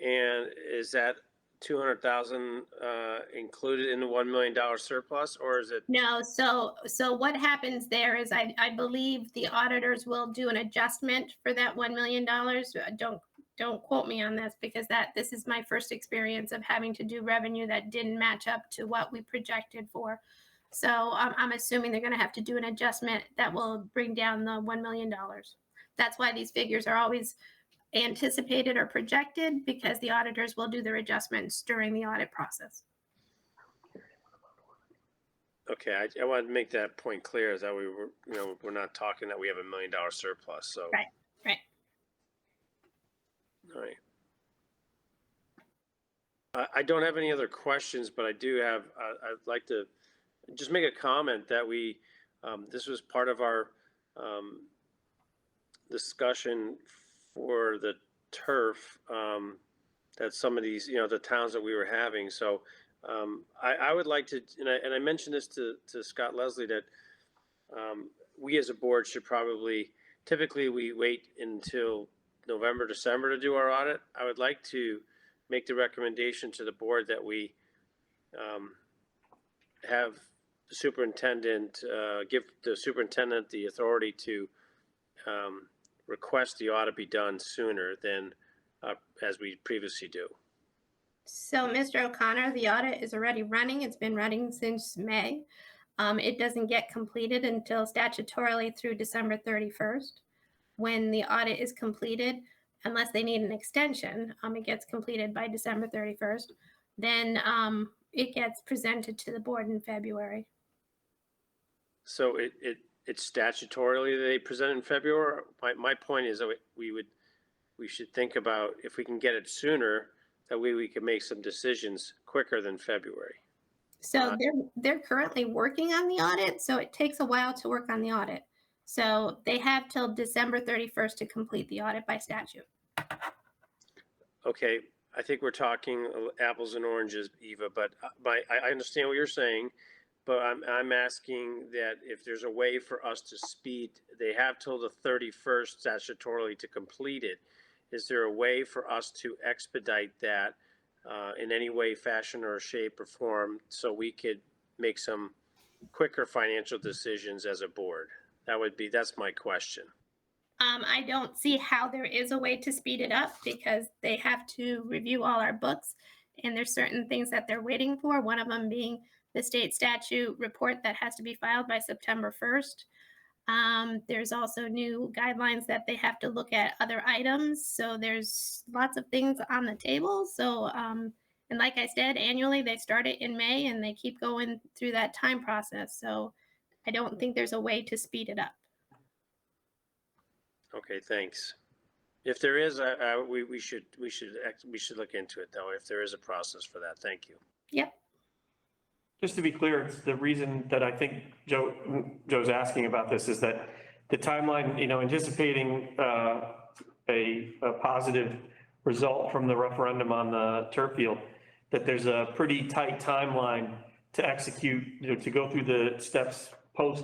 And is that 200,000 included in the $1 million surplus, or is it? No, so what happens there is I believe the auditors will do an adjustment for that $1 million. Don't quote me on this, because this is my first experience of having to do revenue that didn't match up to what we projected for. So I'm assuming they're going to have to do an adjustment that will bring down the $1 million. That's why these figures are always anticipated or projected, because the auditors will do their adjustments during the audit process. Okay, I wanted to make that point clear, is that we were, we're not talking that we have $1 million surplus, so. Right, right. All right. I don't have any other questions, but I do have, I'd like to just make a comment that this was part of our discussion for the turf, that some of these, the towns that we were having. So I would like to, and I mentioned this to Scott Leslie, that we as a board should typically we wait until November, December to do our audit. I would like to make the recommendation to the board that we have the superintendent, give the superintendent the authority to request the audit be done sooner than as we previously do. So, Mr. O'Connor, the audit is already running. It's been running since May. It doesn't get completed until statutorily through December 31st. When the audit is completed, unless they need an extension, it gets completed by December 31st. Then it gets presented to the board in February. So it's statutorily they present in February. My point is that we should think about if we can get it sooner, that way we can make some decisions quicker than February. So they're currently working on the audit, so it takes a while to work on the audit. So they have till December 31st to complete the audit by statute. Okay, I think we're talking apples and oranges, Eva, but I understand what you're saying, but I'm asking that if there's a way for us to speed, they have till the 31st statutorily to complete it. Is there a way for us to expedite that in any way, fashion, or shape or form, so we could make some quicker financial decisions as a board? That's my question. I don't see how there is a way to speed it up because they have to review all our books and there's certain things that they're waiting for, one of them being the state statute report that has to be filed by September 1st. There's also new guidelines that they have to look at other items. So there's lots of things on the table. So, and like I said, annually they start it in May and they keep going through that time process. So I don't think there's a way to speed it up. Okay, thanks. If there is, we should look into it though, if there is a process for that. Thank you. Yep. Just to be clear, the reason that I think Joe's asking about this is that the timeline, anticipating a positive result from the referendum on the turf field, that there's a pretty tight timeline to execute, to go through the steps post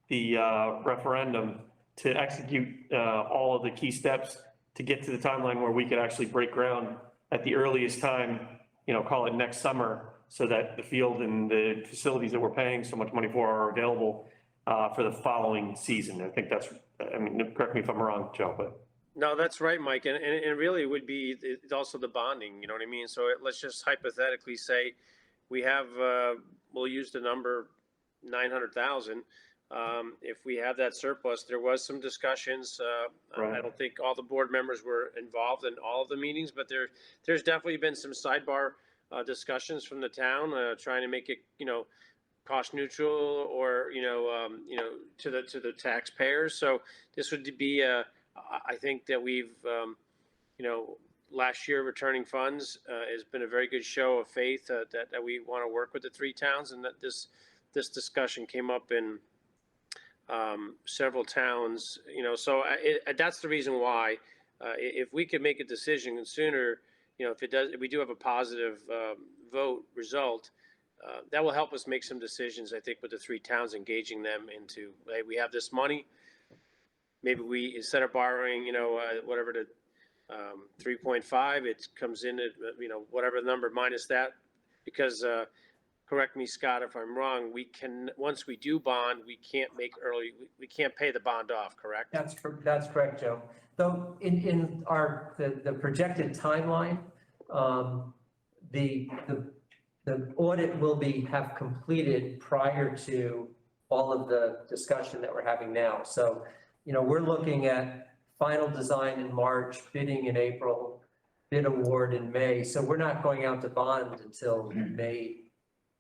the referendum to execute all of the key steps to get to the timeline where we could actually break ground at the earliest time, call it next summer, so that the field and the facilities that we're paying so much money for are available for the following season. I think that's, correct me if I'm wrong, Joe, but. No, that's right, Mike. And really it would be it's also the bonding, you know what I mean? So let's just hypothetically say we have, we'll use the number 900,000. If we have that surplus, there was some discussions. Right. I don't think all the board members were involved in all of the meetings, but there's definitely been some sidebar discussions from the town, trying to make it, cost neutral or, to the taxpayers. So this would be, I think that we've, last year returning funds has been a very good show of faith that we want to work with the three towns, and that this discussion came up in several towns, so that's the reason why, if we could make a decision sooner, if we do have a positive vote result, that will help us make some decisions, I think, with the three towns, engaging them into, hey, we have this money. Maybe we, instead of borrowing, whatever the 3.5, it comes in at, whatever the number minus that, because correct me, Scott, if I'm wrong, once we do bond, we can't pay the bond off, correct? That's correct, Joe. Though in the projected timeline, the audit will have completed prior to all of the discussion that we're having now. So, we're looking at final design in March, bidding in April, bid award in May. So we're not going out to bond until May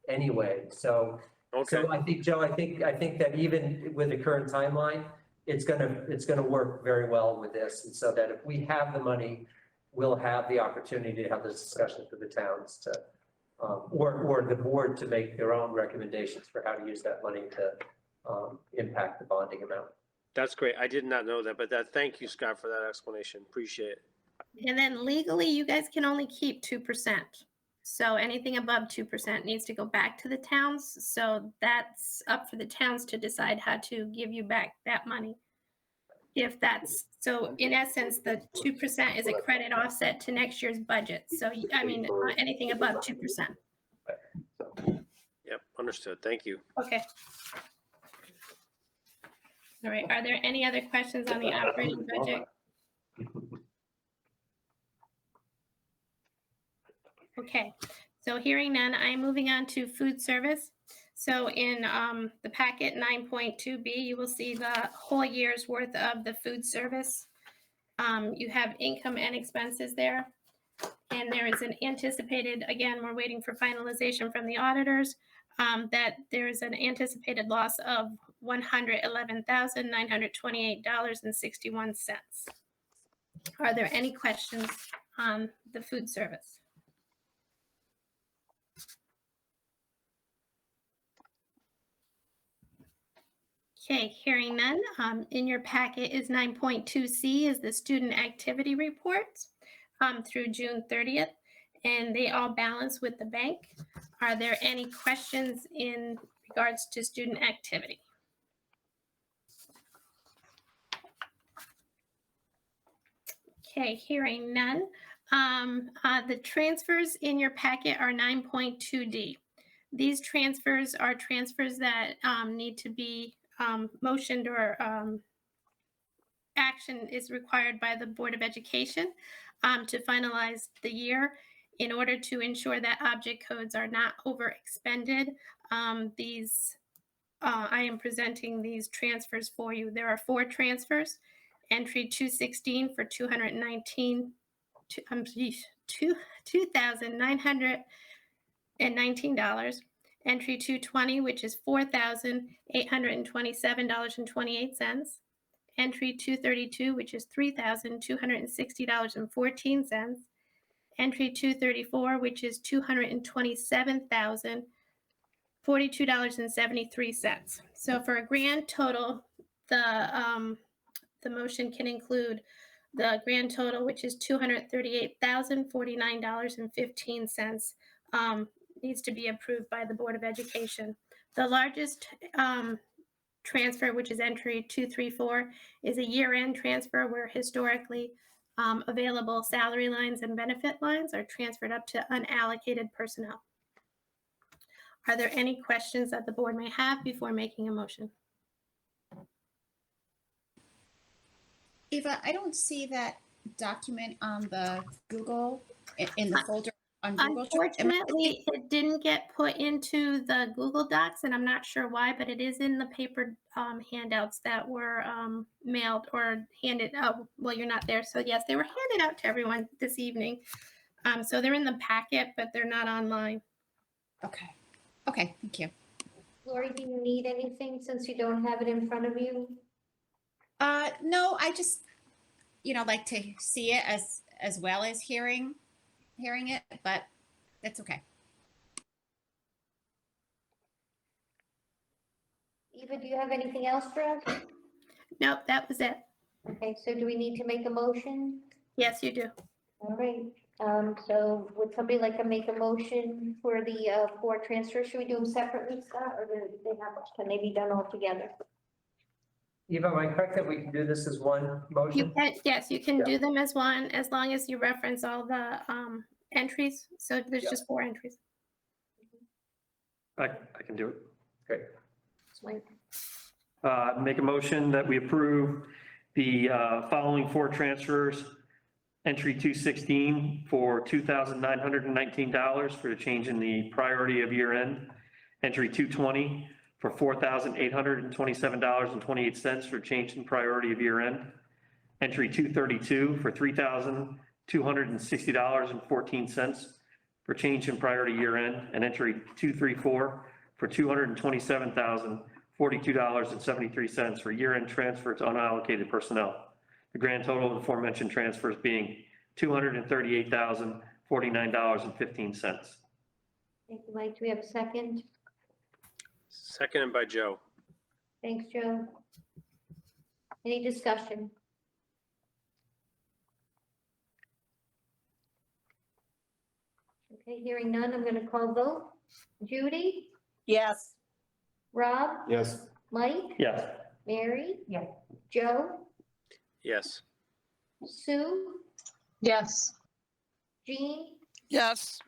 anyway. So, Okay. So I think, Joe, I think that even with the current timeline, it's gonna work very well with this. And so that if we have the money, we'll have the opportunity to have this discussion for the towns to, or the board to make their own recommendations for how to use that money to impact the bonding amount. That's great. I did not know that, but thank you, Scott, for that explanation. Appreciate it. And then legally, you guys can only keep 2%. So anything above 2% needs to go back to the towns. So that's up for the towns to decide how to give you back that money. So in essence, the 2% is a credit offset to next year's budget. So, anything above 2%. Yep, understood. Thank you. Okay. All right, are there any other questions on the operating budget? Okay, so hearing none, I'm moving on to food service. So in the packet 9.2B, you will see the whole year's worth of the food service. You have income and expenses there. And there is an anticipated, again, we're waiting for finalization from the auditors, that there is an anticipated loss of $111,928.61. Are there any questions on the food service? Okay, hearing none. In your packet is 9.2C is the student activity reports through June 30th, and they all balance with the bank. Are there any questions in regards to student activity? Okay, hearing none. The transfers in your packet are 9.2D. These transfers are transfers that need to be motioned or action is required by the Board of Education to finalize the year in order to ensure that object codes are not overexpended. I am presenting these transfers for you. There are 4 transfers. Entry 216 for $2,919. Entry 220, which is $4,827.28. Entry 232, which is $3,260.14. Entry 234, which is $227,042.73. So for a grand total, the motion can include the grand total, which is $238,049.15, needs to be approved by the Board of Education. The largest transfer, which is entry 234, is a year-end transfer where historically available salary lines and benefit lines are transferred up to unallocated personnel. Are there any questions that the board may have before making a motion? Eva, I don't see that document on the Google, in the folder on Google. Unfortunately, it didn't get put into the Google Docs, and I'm not sure why, but it is in the paper handouts that were mailed or handed out. Well, you're not there, so yes, they were handed out to everyone this evening. So they're in the packet, but they're not online. Okay. Okay, thank you. Lori, do you need anything since you don't have it in front of you? No, I just, like to see it as well as hearing it, but that's okay. Eva, do you have anything else for us? Nope, that was it. Okay, so do we need to make a motion? Yes, you do. All right, so would somebody like to make a motion for the 4 transfers? Should we do them separately, Scott, or can they be done all together? Eva, am I correct that we can do this as one You motion? can, yes, you can do them as one, as long as you reference all the entries. So there's just 4 entries. I can do it. Great. Swank. Make a motion that we approve the following 4 transfers. Entry 216 for $2,919 for the change in the priority of year end. Entry 220 for $4,827.28 for change in priority of year end. Entry 232 for $3,260.14 for change in priority year end. And entry 234 for $227,042.73 for year end transfer to unallocated personnel. The grand total of the aforementioned transfers being $238,049.15. Thank you, Mike. Do we have a second? Seconded by Joe. Thanks, Joe. Any discussion? Okay, hearing none, I'm going to call vote. Judy? Yes. Rob? Yes. Mike? Yes. Mary? Yes. Joe? Yes. Sue? Yes. Jean? Yes.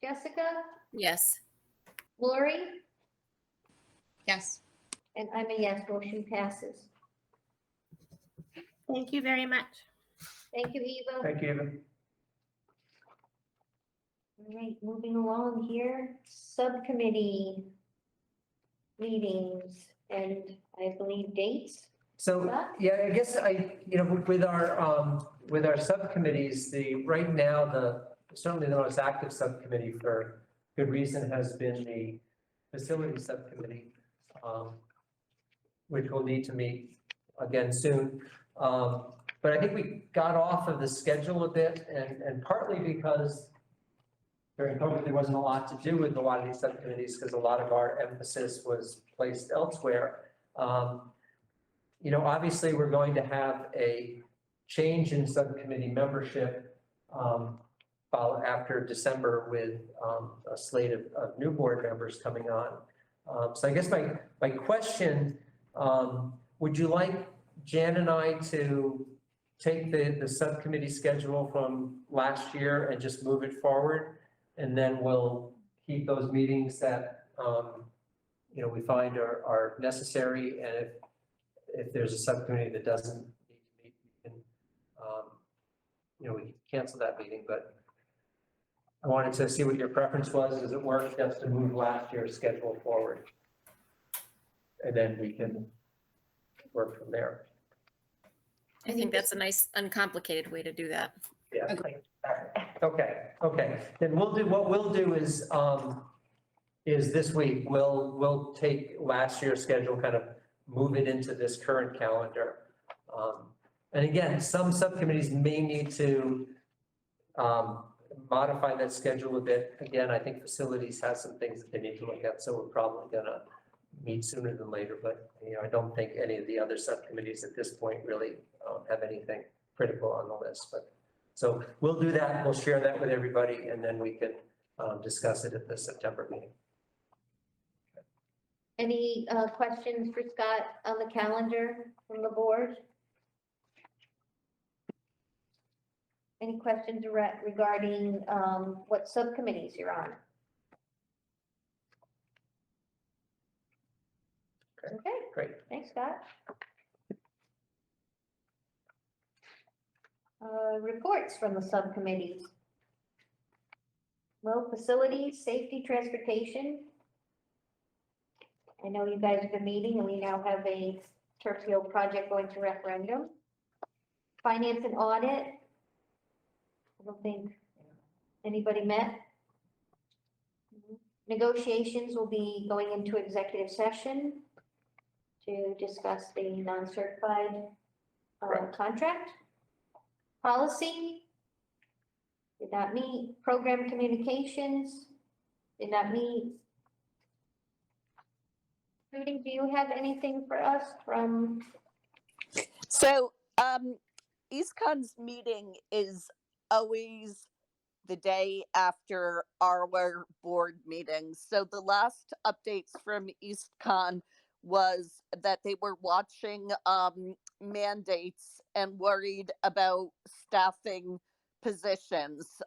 Jessica? Yes. Lori? Yes. And I'm a yes, motion passes. Thank you very much. Thank you, Eva. Thank you, Eva. All right, moving along here, subcommittee meetings and I believe dates. So, yeah, I guess with our subcommittees, right now, certainly the most active subcommittee for good reason has been the facility subcommittee, which will need to meet again soon. But I think we got off of the schedule a bit and partly because during COVID, there wasn't a lot to do with a lot of these subcommittees because a lot of our emphasis was placed elsewhere. Obviously, we're going to have a change in subcommittee membership after December with a slate of new board members coming on. So I guess my question, would you like Jan and I to take the subcommittee schedule from last year and just move it forward? And then we'll keep those meetings that, we find are necessary. And if there's a subcommittee that doesn't need we can cancel that meeting, but I wanted to see what your preference was. Does it work just to move last year's schedule forward? And then we can work from there. I think that's a nice, uncomplicated way to do that. Yeah. Okay. Then what we'll do is this week, we'll take last year's schedule, kind of move it into this current calendar. And again, some subcommittees may need to modify that schedule a bit. Again, I think facilities has some things that they need to look at, so we're probably gonna meet sooner than later, but I don't think any of the other subcommittees at this point really have anything critical on the list. But so we'll do that, we'll share that with everybody, and then we can discuss it at the September meeting. Any questions for Scott on the calendar from the board? Any questions regarding what subcommittees you're on? Okay, Great. thanks, Scott. Reports from the subcommittees. Well, facilities, safety, transportation. I know you guys have been meeting and we now have a turf field project going to referendum. Finance and audit. I don't think anybody met. Negotiations will be going into executive session to discuss the non-certified contract. Policy did not meet. Program communications did not meet. Judy, do you have anything for us from? So, EastCon's meeting is always the day after our board meetings. So the last updates from EastCon was that they were watching mandates and worried about staffing positions,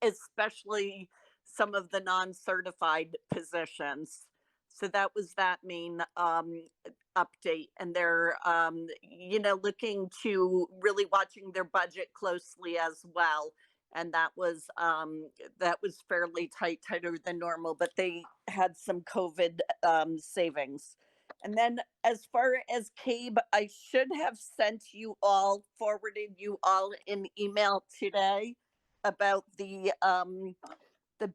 especially some of the non-certified positions. So that was that main update, and they're looking to really watching their budget closely as well. And that was fairly tighter than normal, but they had some COVID savings. And then as far as CABE, I should have forwarded you all an email today about the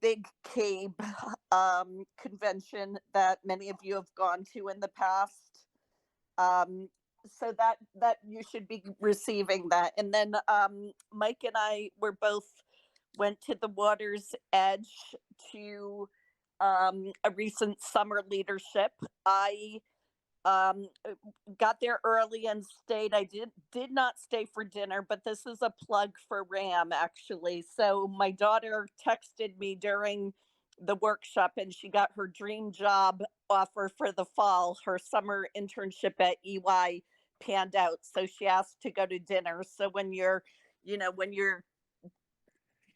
big CABE convention that many of you have gone to in the past. So that you should be receiving that. And then Mike and I went to the Water's Edge to a recent summer leadership. I got there early and stayed. I did not stay for dinner, but this is a plug for RHAM actually. So my daughter texted me during the workshop and she got her dream job offer for the fall. Her summer internship at EY panned out. So she asked to go to dinner. So when you're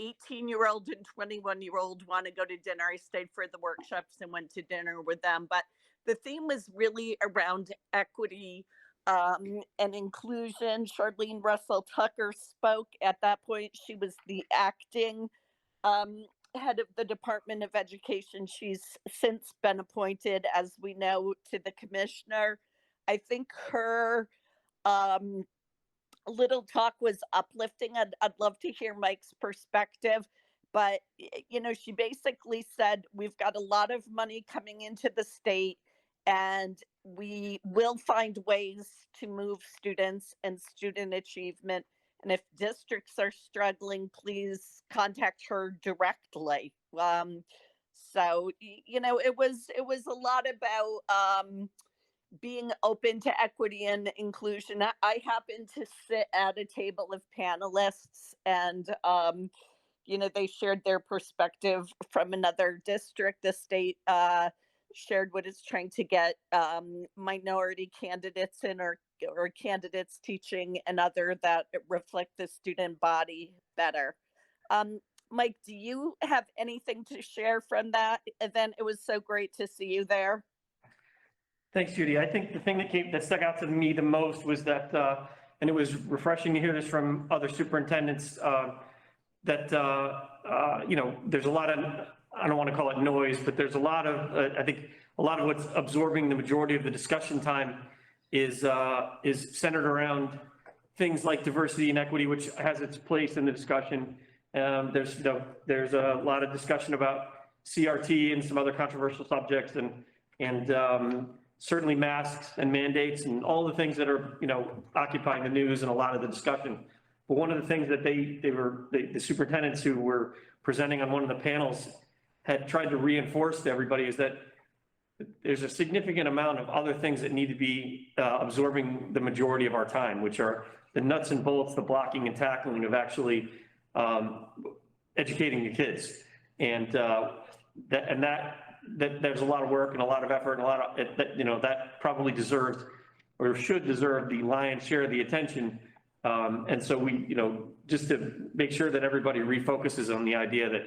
18-year-old and 21-year-old want to go to dinner, I stayed for the workshops and went to dinner with them. But the theme was really around equity and inclusion. Charlene Russell Tucker spoke. At that point, she was the acting head of the Department of Education. She's since been appointed, as we know, to the commissioner. I think her little talk was uplifting. I'd love to hear Mike's perspective. But, she basically said, we've got a lot of money coming into the state and we will find ways to move students and student achievement. And if districts are struggling, please contact her directly. So, it was a lot about being open to equity and inclusion. I happened to sit at a table of panelists and, they shared their perspective from another district. The state shared what it's trying to get minority candidates in or candidates teaching and other that reflect the student body better. Mike, do you have anything to share from that event? It was so great to see you there. Thanks, Judy. I think the thing that stuck out to me the most was that and it was refreshing to hear this from other superintendents, that, there's a lot of, I don't want to call it noise, but there's a lot of, I think, a lot of what's absorbing the majority of the discussion time is centered around things like diversity and equity, which has its place in the discussion. There's a lot of discussion about CRT and some other controversial subjects, and certainly masks and mandates and all the things that are, occupying the news and a lot of the discussion. But one of the things that the superintendents who were presenting on one of the panels had tried to reinforce to everybody is that there's a significant amount of other things that need to be absorbing the majority of our time, which are the nuts and bolts, the blocking and tackling of actually educating the kids. And there's a lot of work and a lot of effort and a lot of, that probably deserves or should deserve the lion's share of the attention. And so we, just to make sure that everybody refocuses on the idea that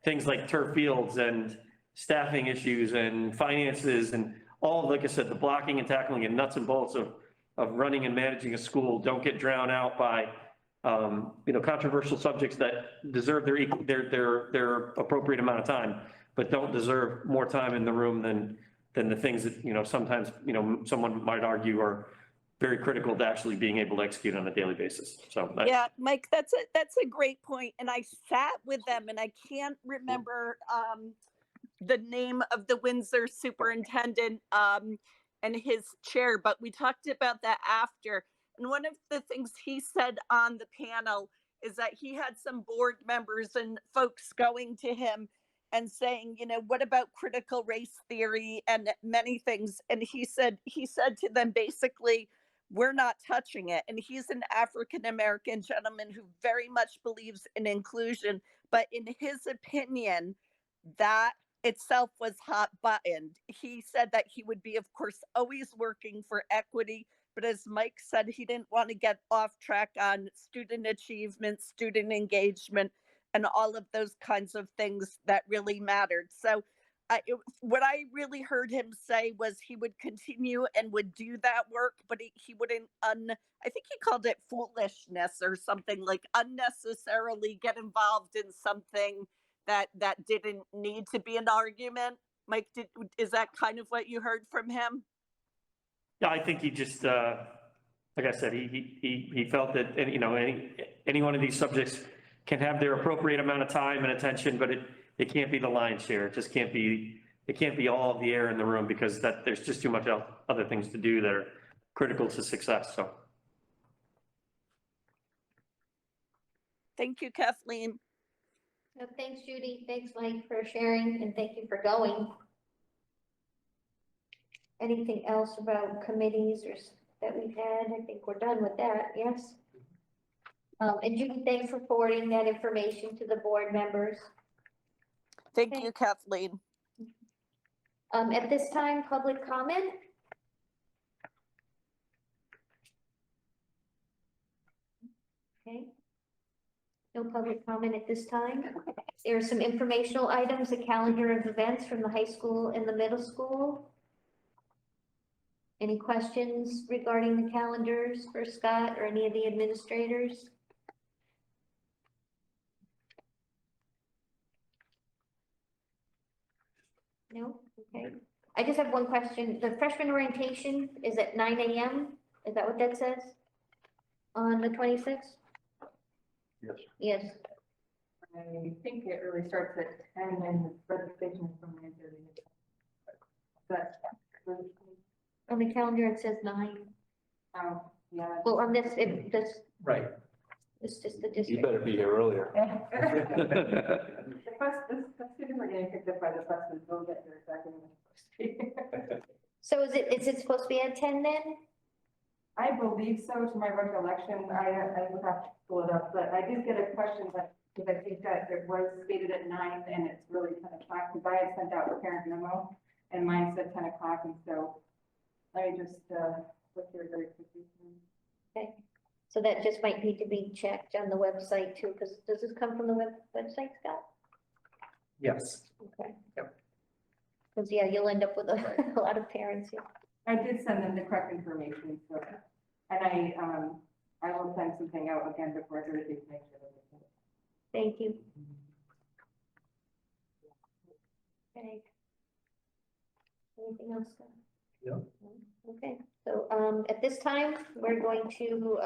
things like turf fields and staffing issues and finances and all, like I said, the blocking and tackling and nuts and bolts of running and managing a school don't get drowned out by, controversial subjects that deserve their appropriate amount of time, but don't deserve more time in the room than the things that, sometimes, someone might argue are very critical to actually being able to execute on a daily basis. So Yeah, Mike, that's a great point. And I sat with them and I can't remember the name of the Windsor superintendent and his chair, but we talked about that after. And one of the things he said on the panel is that he had some board members and folks going to him and saying, what about critical race theory and many things? And he said to them, basically, we're not touching it. And he's an African-American gentleman who very much believes in inclusion. But in his opinion, that itself was hot buttoned. He said that he would be, of course, always working for equity. But as Mike said, he didn't want to get off track on student achievement, student engagement, and all of those kinds of things that really mattered. So what I really heard him say was he would continue and would do that work, but he wouldn't, I think he called it foolishness or something, like unnecessarily get involved in something that didn't need to be an argument. Mike, is that kind of what you heard from him? Yeah, I think he just, like I said, he felt that, any one of these subjects can have their appropriate amount of time and attention, but it can't be the lion's share. It just can't be, all of the air in the room, because there's just too much other things to do that are critical to success, so. Thank you, Kathleen. Thanks, Judy. Thanks, Mike, for sharing, and thank you for going. Anything else about committees or that we've had? I think we're done with that, yes? And Judy, thanks for forwarding that information to the board members. Thank you, Kathleen. At this time, public comment? Okay. No public comment at this time. There are some informational items, a calendar of events from the high school and the middle school. Any questions regarding the calendars for Scott or any of the administrators? No? Okay. I just have one question. The freshman orientation is at 9 a.m. Is that what that says? On the 26th? Yes. Yes. I think it really starts at 10 and the registration is from 9:30. But, On the calendar, it says 9. oh, yeah. Well, on this, Right. it's just the You district. better be here earlier. The students are getting picked up by the buses, they'll get there second. So is it supposed to be at 10 then? I believe so, to my recollection, I would have to pull it up, but I did get a question, but because I think that it was stated at 9 and it's really 10 o'clock, because I had sent out a parent memo and mine said 10 o'clock, and so let me just look here very quickly. Okay. So that just might need to be checked on the website too, because does this come from the website, Scott? Yes. Okay. Yep. Because yeah, you'll end up with a lot of parents here. I did send them the correct information, so, and I will send something out again before Thursday to make sure that it's. Thank you. Okay. Anything else? Scott? No. Okay, so at this time, we're going to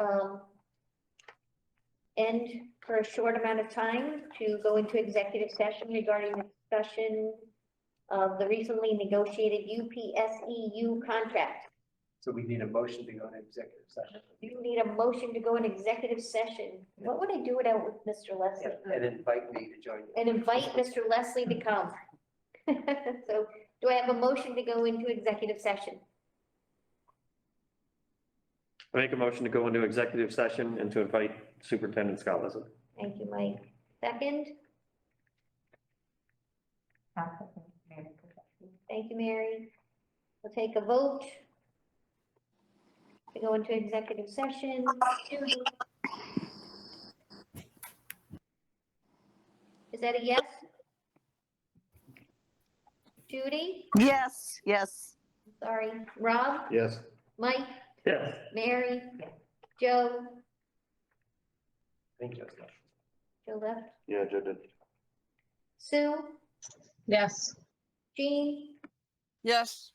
end for a short amount of time to go into executive session regarding the discussion of the recently negotiated UPSEU contract. So we need a motion to go into executive session. You need a motion to go in executive session. What would I do without with Mr. Leslie? And invite me to join you. And invite Mr. Leslie to come. So do I have a motion to go into executive session? I make a motion to go into executive session and to invite Superintendent Scott Leslie. Thank you, Mike. Second? Thank you, Mary. We'll take a vote to go into executive session. Judy? Is that a yes? Judy? Yes, yes. Sorry. Rob? Yes. Mike? Yes. Mary? Joe? Thank you. Joe left. Yeah, Joe did. Sue? Yes. Jean? Yes.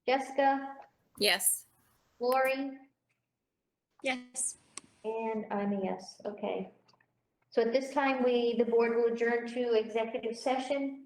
Jessica? Yes. Lori? Yes. And I'm a yes. Okay. So at this time, the board will adjourn to executive session.